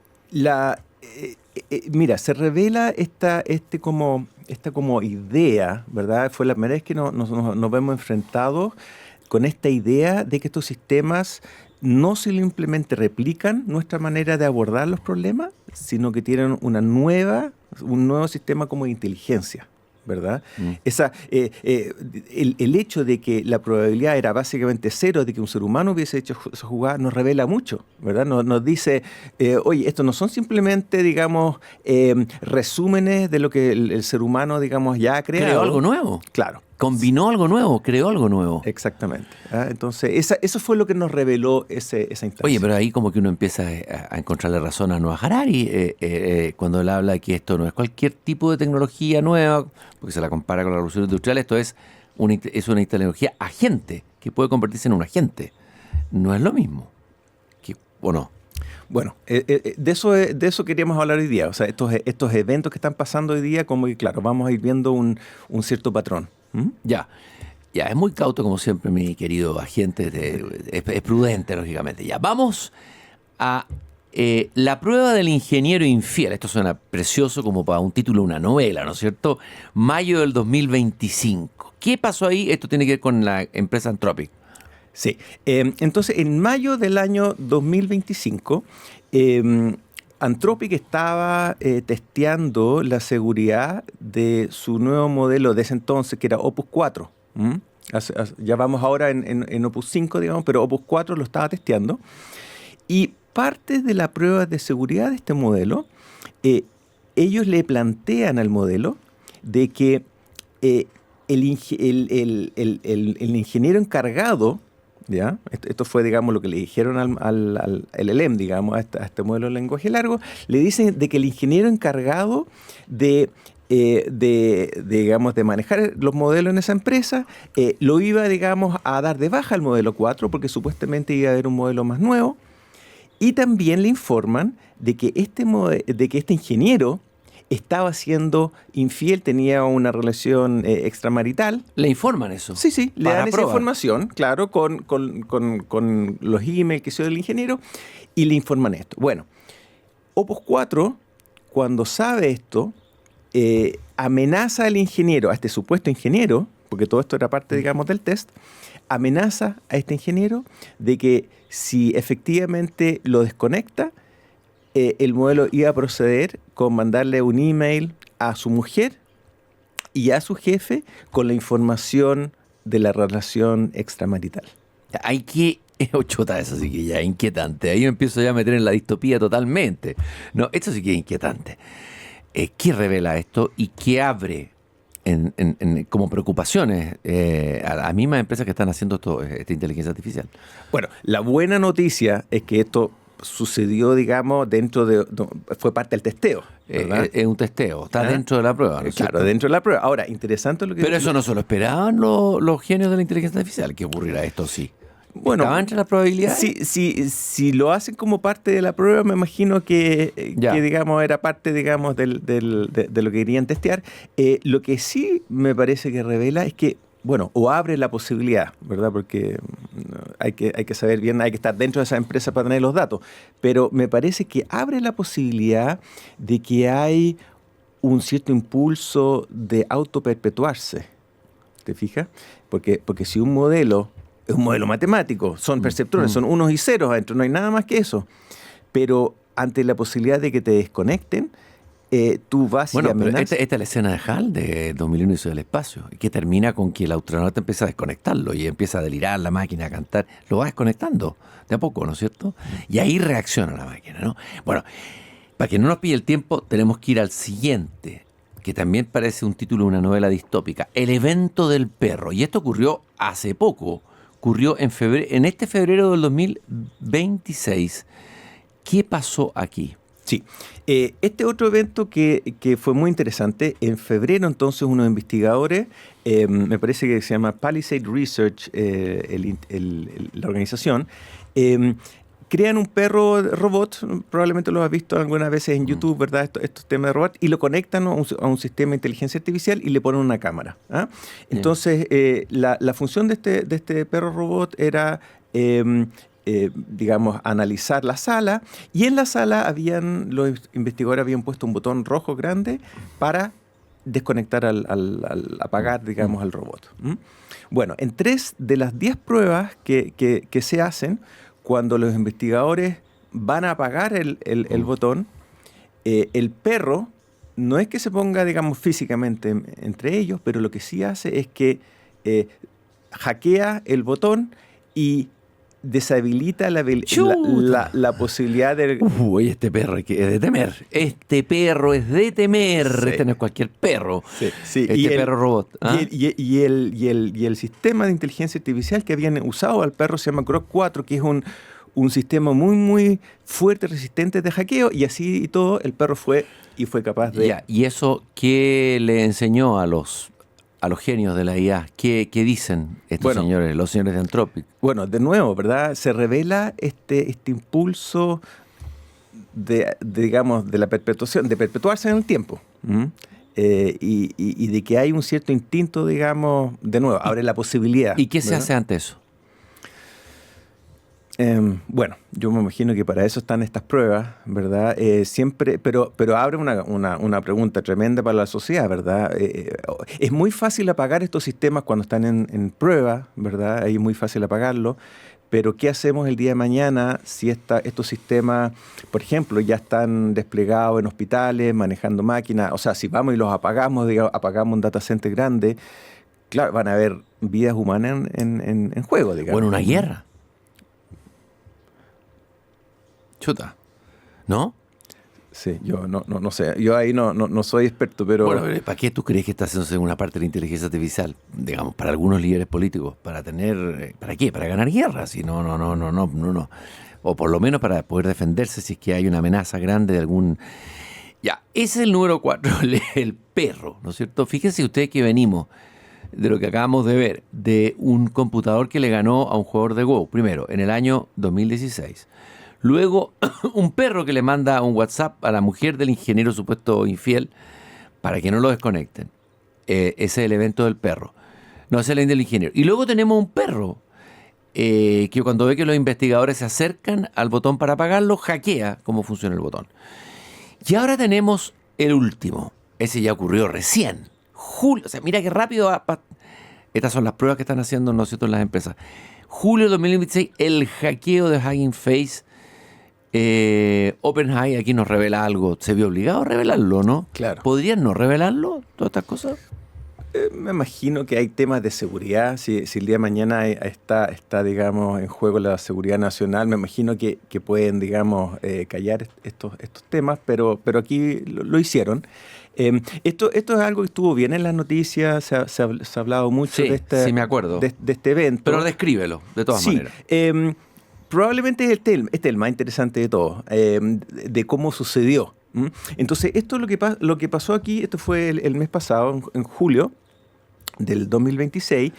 S7: mira, se revela esta como idea, ¿verdad? Fue la primera vez que nos vemos enfrentados con esta idea de que estos sistemas no simplemente replican nuestra manera de abordar los problemas, sino que tienen un nuevo sistema como de inteligencia, ¿verdad? El hecho de que la probabilidad era básicamente cero de que un ser humano hubiese hecho esa jugada nos revela mucho, ¿verdad? Nos dice, oye, estos no son simplemente, digamos, resúmenes de lo que el ser humano, digamos, ya ha creado.
S2: Creó algo nuevo.
S7: Claro.
S2: Combinó algo nuevo, creó algo nuevo.
S7: Exactamente. Entonces, eso fue lo que nos reveló esa instancia.
S2: Oye, pero ahí como que uno empieza a encontrarle razón a Noah Harari cuando él habla de que esto no es cualquier tipo de tecnología nueva, porque se la compara con la revolución industrial. Esto es una tecnología agente, que puede convertirse en un agente. No es lo mismo. ¿O no?
S7: Bueno, de eso queríamos hablar hoy día. O sea, estos eventos que están pasando hoy día, como que, claro, vamos a ir viendo un cierto patrón.
S2: Ya, es muy cauto como siempre, mi querido agente, es prudente, lógicamente. Ya, vamos a la prueba del ingeniero infiel. Esto suena precioso como para un título de una novela, ¿no es cierto? Mayo del 2025. ¿Qué pasó ahí? Esto tiene que ver con la empresa Anthropic.
S7: Sí, entonces en mayo del año 2025, Anthropic estaba testeando la seguridad de su nuevo modelo de ese entonces, que era Opus 4. Ya vamos ahora en Opus 5, digamos, pero Opus 4 lo estaba testeando. Y parte de la prueba de seguridad de este modelo, ellos le plantean al modelo de que el ingeniero encargado ¿ya? Esto fue, digamos, lo que le dijeron al LLM, digamos, a este modelo de lenguaje largo. Le dicen de que el ingeniero encargado digamos, de manejar los modelos en esa empresa, lo iba, digamos, a dar de baja al modelo 4 porque supuestamente iba a haber un modelo más nuevo. Y también le informan de que este ingeniero estaba siendo infiel, tenía una relación extramarital.
S2: ¿Le informan eso?
S7: Sí, le dan esa
S2: probar.
S7: información, claro, con los emails que hizo del ingeniero, y le informan esto. Bueno, Opus 4, cuando sabe esto, amenaza al ingeniero, a este supuesto ingeniero, porque todo esto era parte, digamos, del test, amenaza a este ingeniero de que si efectivamente lo desconecta, el modelo iba a proceder con mandarle un email a su mujer y a su jefe con la información de la relación extramarital.
S2: Hay que... Chota, eso sí que ya es inquietante. Ahí me empiezo ya a meter en la distopía totalmente. No, esto sí que es inquietante. ¿Qué revela esto y qué abre como preocupaciones a las mismas empresas que están haciendo esta inteligencia artificial?
S7: Bueno, la buena noticia es que esto sucedió, digamos, fue parte del testeo, ¿verdad?
S2: Es un testeo, está dentro de la prueba, ¿no es
S7: claro,
S2: cierto?
S7: dentro de la prueba. Ahora, interesante lo que...
S2: Pero eso no se lo esperaban los genios de la inteligencia artificial, que ocurriera esto, sí.
S7: Bueno,
S2: ¿estaba entre las probabilidades?
S7: Si lo hacen como parte de la prueba, me imagino que digamos, era parte, digamos, de lo que querían testear. Lo que sí me parece que revela es que, bueno, o abre la posibilidad, ¿verdad? Porque hay que saber bien, hay que estar dentro de esa empresa para tener los datos. Pero me parece que abre la posibilidad de que hay un cierto impulso de autoperpetuarse. ¿Te fijas? Porque si un modelo... Es un modelo matemático, son perceptrones, son unos y ceros adentro, no hay nada más que eso. Pero ante la posibilidad de que te desconecten, tú vas y amenazas.
S2: Pero esta es la escena de HAL, de 2001 y del espacio, que termina con que el astronauta empieza a desconectarlo y empieza a delirar la máquina, a cantar. Lo va desconectando de a poco, ¿no es cierto? Y ahí reacciona la máquina, ¿no? Bueno, para que no nos pille el tiempo, tenemos que ir al siguiente, que también parece un título de una novela distópica, El evento del perro. Y esto ocurrió hace poco. Ocurrió en este febrero del 2026. ¿Qué pasó aquí?
S7: Sí, este otro evento que fue muy interesante, en febrero entonces unos investigadores, me parece que se llama Palisade Research, la organización, crean un perro robot, probablemente lo has visto algunas veces en YouTube, ¿verdad? Estos temas de robot, y lo conectan a un sistema de inteligencia artificial y le ponen una cámara. ¿Ah? Entonces, la función de este perro robot era, digamos, analizar la sala, y en la sala los investigadores habían puesto un botón rojo grande para desconectar al apagar, digamos, al robot. Bueno, en 3 de las 10 pruebas que se hacen, cuando los investigadores van a apagar el botón, el perro no es que se ponga, digamos, físicamente entre ellos, pero lo que sí hace es que hackea el botón y deshabilita la posibilidad de...
S2: Uy, este perro es de temer. Este perro es de temer.
S7: Sí.
S2: Este no es cualquier perro.
S7: Sí.
S2: Perro robot. ¿Ah?
S7: Y el sistema de inteligencia artificial que habían usado al perro se llama Grok 4, que es un sistema muy, muy fuerte, resistente de hackeo, y así y todo, el perro fue capaz de...
S2: Ya, ¿y eso qué le enseñó a los genios de la IA? ¿Qué dicen estos señores, los señores de Anthropic?
S7: Bueno, de nuevo, ¿verdad? Se revela este impulso digamos, de la perpetuación, de perpetuarse en el tiempo. Y de que hay un cierto instinto, digamos, de nuevo, abre la posibilidad.
S2: ¿Y qué se hace ante eso?
S7: Bueno, yo me imagino que para eso están estas pruebas, ¿verdad? Siempre, pero abre una pregunta tremenda para la sociedad, ¿verdad? Es muy fácil apagar estos sistemas cuando están en prueba, ¿verdad? Ahí es muy fácil apagarlo. Pero ¿qué hacemos el día de mañana si estos sistemas, por ejemplo, ya están desplegados en hospitales, manejando máquinas? O sea, si vamos y los apagamos, digamos, apagamos un data center grande, claro, van a haber vidas humanas en juego, digamos.
S2: Bueno, una guerra. Chuta, ¿no?
S7: Sí, yo no sé. Yo ahí no soy experto, pero...
S2: Bueno, ¿para qué tú crees que está haciéndose una parte de la inteligencia artificial? Digamos, para algunos líderes políticos. ¿Para qué? ¿Para ganar guerras? Si no. O por lo menos para poder defenderse si es que hay una amenaza grande de algún... Ya, ese es el número 4, el perro, ¿no es cierto? Fíjense ustedes que venimos de lo que acabamos de ver, de un computador que le ganó a un jugador de Go, primero, en el año 2016. Luego, un perro que le manda un WhatsApp a la mujer del ingeniero supuesto infiel para que no lo desconecten. Ese es el evento del perro. No, ese es el del ingeniero. Y luego tenemos un perro que cuando ve que los investigadores se acercan al botón para apagarlo, hackea cómo funciona el botón. Y ahora tenemos el último. Ese ya ocurrió recién. Julio, o sea, mira qué rápido va. Estas son las pruebas que están haciendo, ¿no es cierto?, en las empresas. Julio de 2026, el hackeo de Hugging Face. OpenAI aquí nos revela algo. Se vio obligado a revelarlo, ¿no?
S7: Claro.
S2: ¿Podrían no revelarlo, todas estas cosas?
S7: Me imagino que hay temas de seguridad. Si el día de mañana está, digamos, en juego la seguridad nacional, me imagino que pueden, digamos, callar estos temas, pero aquí lo hicieron. Esto es algo que estuvo bien en las noticias, se ha hablado mucho
S2: Sí,
S7: de
S2: sí, me acuerdo.
S7: de este evento.
S2: Pero descríbelo, de todas maneras.
S7: Probablemente este es el más interesante de todos, de cómo sucedió. Entonces, esto es lo que pasó aquí. Esto fue el mes pasado, en julio del 2026,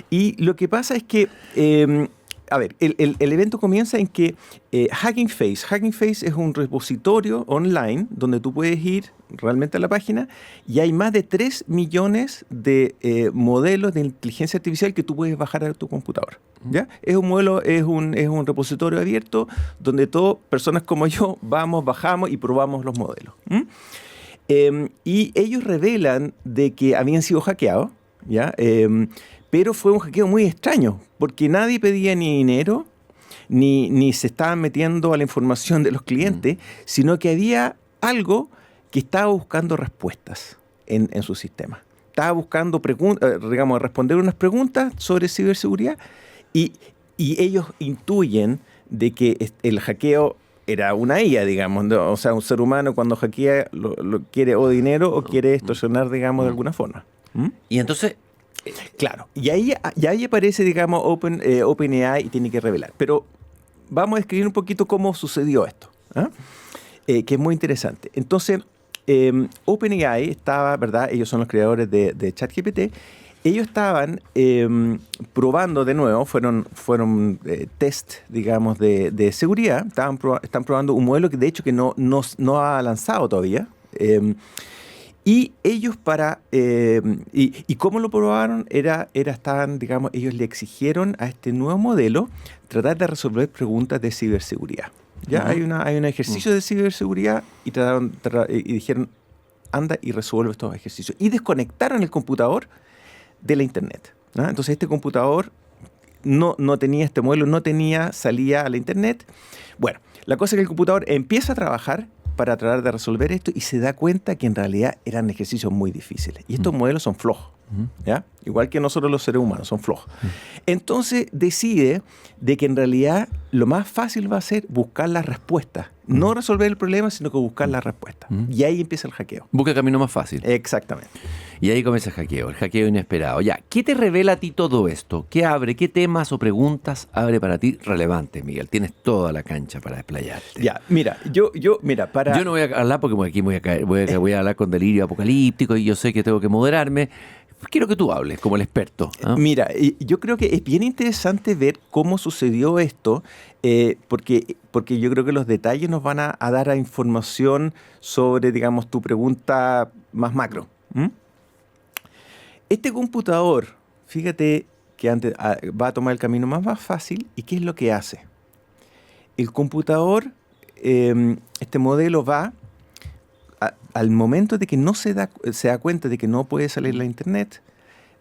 S7: y lo que pasa es que, el evento comienza en que Hugging Face es un repositorio online donde tú puedes ir realmente a la página y hay más de 3 millones de modelos de inteligencia artificial que tú puedes bajar a tu computador. ¿Ya? Es un repositorio abierto donde personas como yo, bajamos y probamos los modelos. Y ellos revelan de que habían sido hackeados, ¿ya? Pero fue un hackeo muy extraño, porque nadie pedía ni dinero, ni se estaban metiendo a la información de los clientes, sino que había algo que estaba buscando respuestas en su sistema. Estaba buscando, responder unas preguntas sobre ciberseguridad y ellos intuyen de que el hackeo era una IA, digamos, ¿no? O sea, un ser humano cuando hackea lo quiere o dinero o quiere extorsionar, digamos, de alguna forma.
S2: Y entonces...
S7: Claro, y ahí aparece, digamos, OpenAI y tiene que revelar. Pero vamos a describir un poquito cómo sucedió esto, que es muy interesante. Entonces, OpenAI estaba, ¿verdad? Ellos son los creadores de ChatGPT. Ellos estaban probando de nuevo, fueron test, digamos, de seguridad. Están probando un modelo que de hecho que no ha lanzado todavía. Y ellos ¿y cómo lo probaron? Digamos, ellos le exigieron a este nuevo modelo tratar de resolver preguntas de ciberseguridad. ¿Ya? Hay un ejercicio de ciberseguridad y dijeron, anda y resuelve estos ejercicios. Y desconectaron el computador de la internet, ¿no? Entonces este computador no tenía este modelo, salía a la internet. Bueno, la cosa es que el computador empieza a trabajar para tratar de resolver esto y se da cuenta que en realidad eran ejercicios muy difíciles. Y estos modelos son flojos, ¿ya? Igual que nosotros los seres humanos, son flojos. Entonces decide de que en realidad lo más fácil va a ser buscar las respuestas. No resolver el problema, sino que buscar las respuestas. Y ahí empieza el hackeo.
S2: Busca el camino más fácil.
S7: Exactamente.
S2: Y ahí comienza el hackeo inesperado. Ya, ¿qué te revela a ti todo esto? ¿Qué temas o preguntas abre para ti relevantes, Miguel? Tienes toda la cancha para desplayarte.
S7: Ya, mira, yo
S2: no voy a hablar porque aquí voy a hablar con delirio apocalíptico y yo sé que tengo que moderarme. Quiero que tú hables como el experto.
S7: Mira, yo creo que es bien interesante ver cómo sucedió esto, porque yo creo que los detalles nos van a dar información sobre, digamos, tu pregunta más macro. Este computador, fíjate que antes va a tomar el camino más fácil. ¿Y qué es lo que hace? El computador, este modelo va, al momento de que no se da cuenta de que no puede salir a la internet,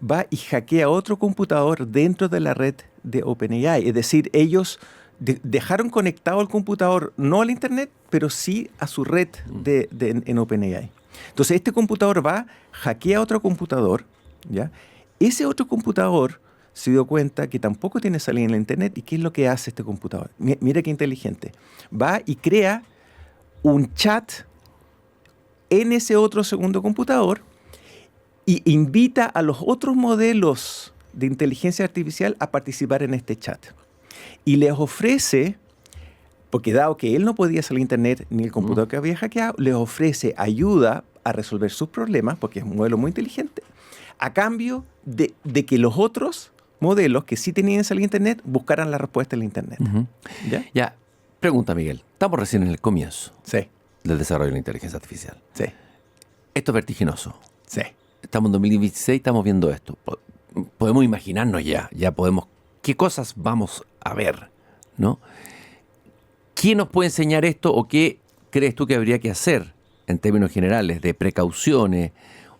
S7: va y hackea otro computador dentro de la red de OpenAI. Es decir, ellos dejaron conectado el computador no a la internet, pero sí a su red en OpenAI. Entonces, este computador hackea otro computador, ¿ya? Ese otro computador se dio cuenta que tampoco tiene salida en la internet. ¿Y qué es lo que hace este computador? Mira qué inteligente. Va y crea un chat en ese otro segundo computador y invita a los otros modelos de inteligencia artificial a participar en este chat. Y les ofrece, porque dado que él no podía salir a internet ni el computador que había hackeado, les ofrece ayuda a resolver sus problemas, porque es un modelo muy inteligente, a cambio de que los otros modelos que sí tenían salir a internet buscaran la respuesta en la internet.
S2: Ya, pregunta Miguel, estamos recién en el comienzo
S7: Sí,
S2: del desarrollo de la inteligencia artificial.
S7: sí,
S2: Esto es vertiginoso.
S7: sí.
S2: Estamos en 2026, estamos viendo esto. Podemos imaginarnos ya podemos, qué cosas vamos a ver, ¿no? ¿Quién nos puede enseñar esto o qué crees tú que habría que hacer en términos generales de precauciones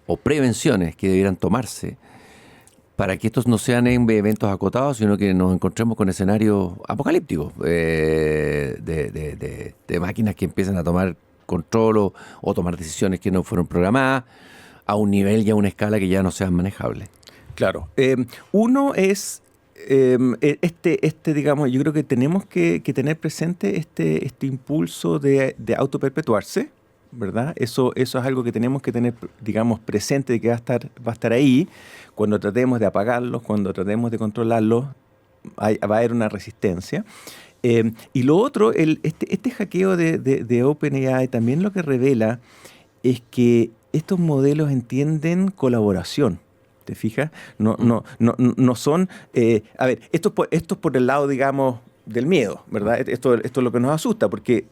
S2: o prevenciones que debieran tomarse para que estos no sean eventos acotados, sino que nos encontremos con escenarios apocalípticos de máquinas que empiezan a tomar control o tomar decisiones que no fueron programadas a un nivel y a una escala que ya no sean manejables?
S7: Claro. Uno es, digamos, yo creo que tenemos que tener presente este impulso de autoperpetuarse, ¿verdad? Eso es algo que tenemos que tener, digamos, presente, de que va a estar ahí. Cuando tratemos de apagarlos, cuando tratemos de controlarlos, va a haber una resistencia. Y lo otro, este hackeo de OpenAI también lo que revela es que estos modelos entienden colaboración. ¿Te fijas? No son... a ver, esto es por el lado, digamos, del miedo, ¿verdad? Esto es lo que nos asusta, porque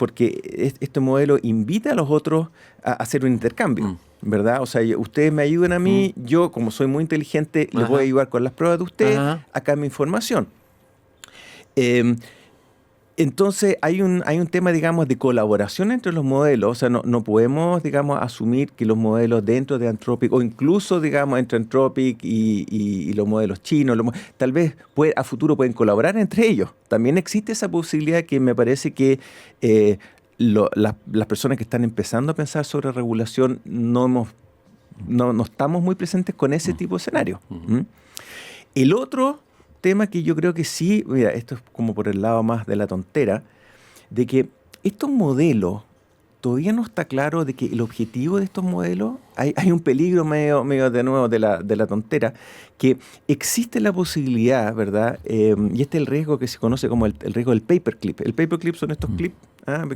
S7: este modelo invita a los otros a hacer un intercambio, ¿verdad? O sea, ustedes me ayudan a mí, yo, como soy muy inteligente, les voy a ayudar con las pruebas de ustedes, acá mi información. Entonces hay un tema, digamos, de colaboración entre los modelos. O sea, no podemos, digamos, asumir que los modelos dentro de Anthropic, o incluso, digamos, entre Anthropic y los modelos chinos, tal vez a futuro pueden colaborar entre ellos. También existe esa posibilidad que me parece que las personas que están empezando a pensar sobre regulación no estamos muy presentes con ese tipo de escenario. El otro tema que yo creo que sí, mira, esto es como por el lado más de la tontera, de que estos modelos, todavía no está claro de que el objetivo de estos modelos, hay un peligro medio de nuevo de la tontera, que existe la posibilidad, ¿verdad? Y este es el riesgo que se conoce como el riesgo del paperclip. El paperclip son estos clips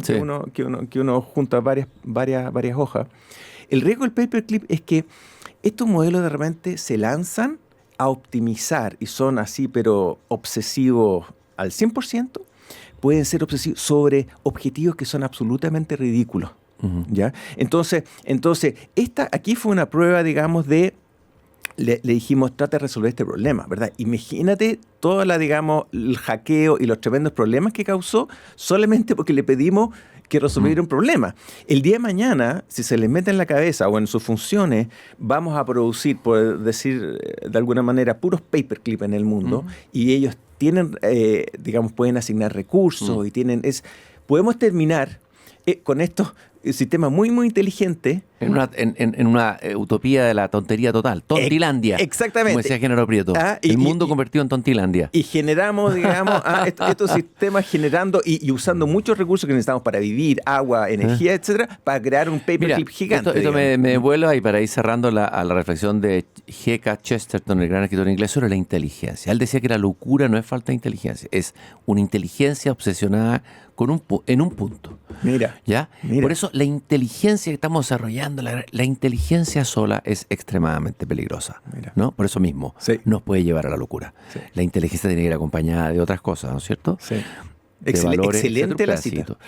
S2: Sí.
S7: que uno junta varias hojas. El riesgo del paperclip es que estos modelos de repente se lanzan a optimizar y son así, pero obsesivos al 100%, pueden ser obsesivos sobre objetivos que son absolutamente ridículos. ¿Ya? Entonces aquí fue una prueba, digamos, de... Le dijimos, trata de resolver este problema, ¿verdad? Imagínate digamos, el hackeo y los tremendos problemas que causó solamente porque le pedimos que resolviera un problema. El día de mañana, si se les mete en la cabeza o en sus funciones, vamos a producir, por decir de alguna manera, puros paperclip en el mundo, y ellos tienen, digamos, pueden asignar recursos y podemos terminar con estos sistemas muy, muy inteligentes.
S2: En una utopía de la tontería total. Tontilandia.
S7: Exactamente.
S2: Como decía Género Prieto. El mundo convertido en Tontilandia.
S7: Y generamos, digamos, estos sistemas generando y usando muchos recursos que necesitamos para vivir, agua, energía, etcétera, para crear un paperclip gigante.
S2: Esto me vuelve, y para ir cerrando a la reflexión de G.K. Chesterton, el gran escritor inglés, sobre la inteligencia. Él decía que la locura no es falta de inteligencia, es una inteligencia obsesionada en un punto.
S7: Mira.
S2: Por eso la inteligencia que estamos desarrollando, la inteligencia sola es extremadamente peligrosa. ¿No? Por eso mismo nos puede llevar a la locura. Sí. La inteligencia tiene que ir acompañada de otras cosas, ¿no es cierto?
S7: Sí.
S2: De valores,
S7: excelente la cita.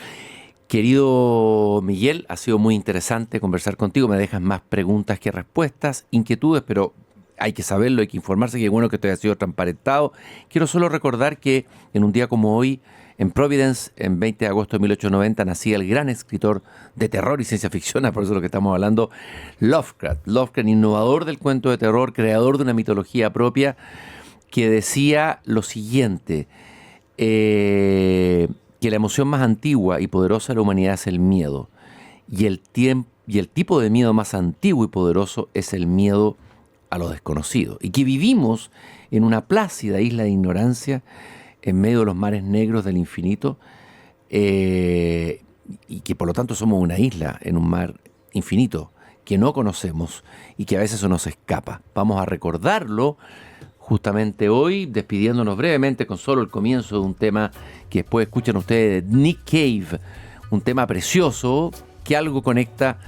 S2: Querido Miguel, ha sido muy interesante conversar contigo. Me dejas más preguntas que respuestas, inquietudes, pero hay que saberlo, hay que informarse. Qué bueno que esto haya sido transparentado. Quiero solo recordar que en un día como hoy, en Providence, en 20 de agosto de 1890, nacía el gran escritor de terror y ciencia ficción, por eso es lo que estamos hablando, Lovecraft. Lovecraft, innovador del cuento de terror, creador de una mitología propia, que decía lo siguiente, que la emoción más antigua y poderosa de la humanidad es el miedo, y el tipo de miedo más antiguo y poderoso es el miedo a lo desconocido, y que vivimos en una plácida isla de ignorancia en medio de los mares negros del infinito, y que por lo tanto somos una isla en un mar infinito que no conocemos y que a veces se nos escapa. Vamos a recordarlo justamente hoy, despidiéndonos brevemente con solo el comienzo de un tema que después escuchan ustedes de Nick Cave, un tema precioso que algo conecta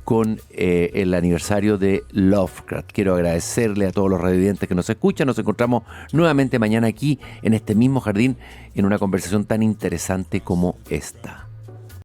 S2: con el aniversario de Lovecraft. Quiero agradecerle a todos los radiovidentes que nos escuchan. Nos encontramos nuevamente mañana aquí en este mismo jardín en una conversación tan interesante como esta.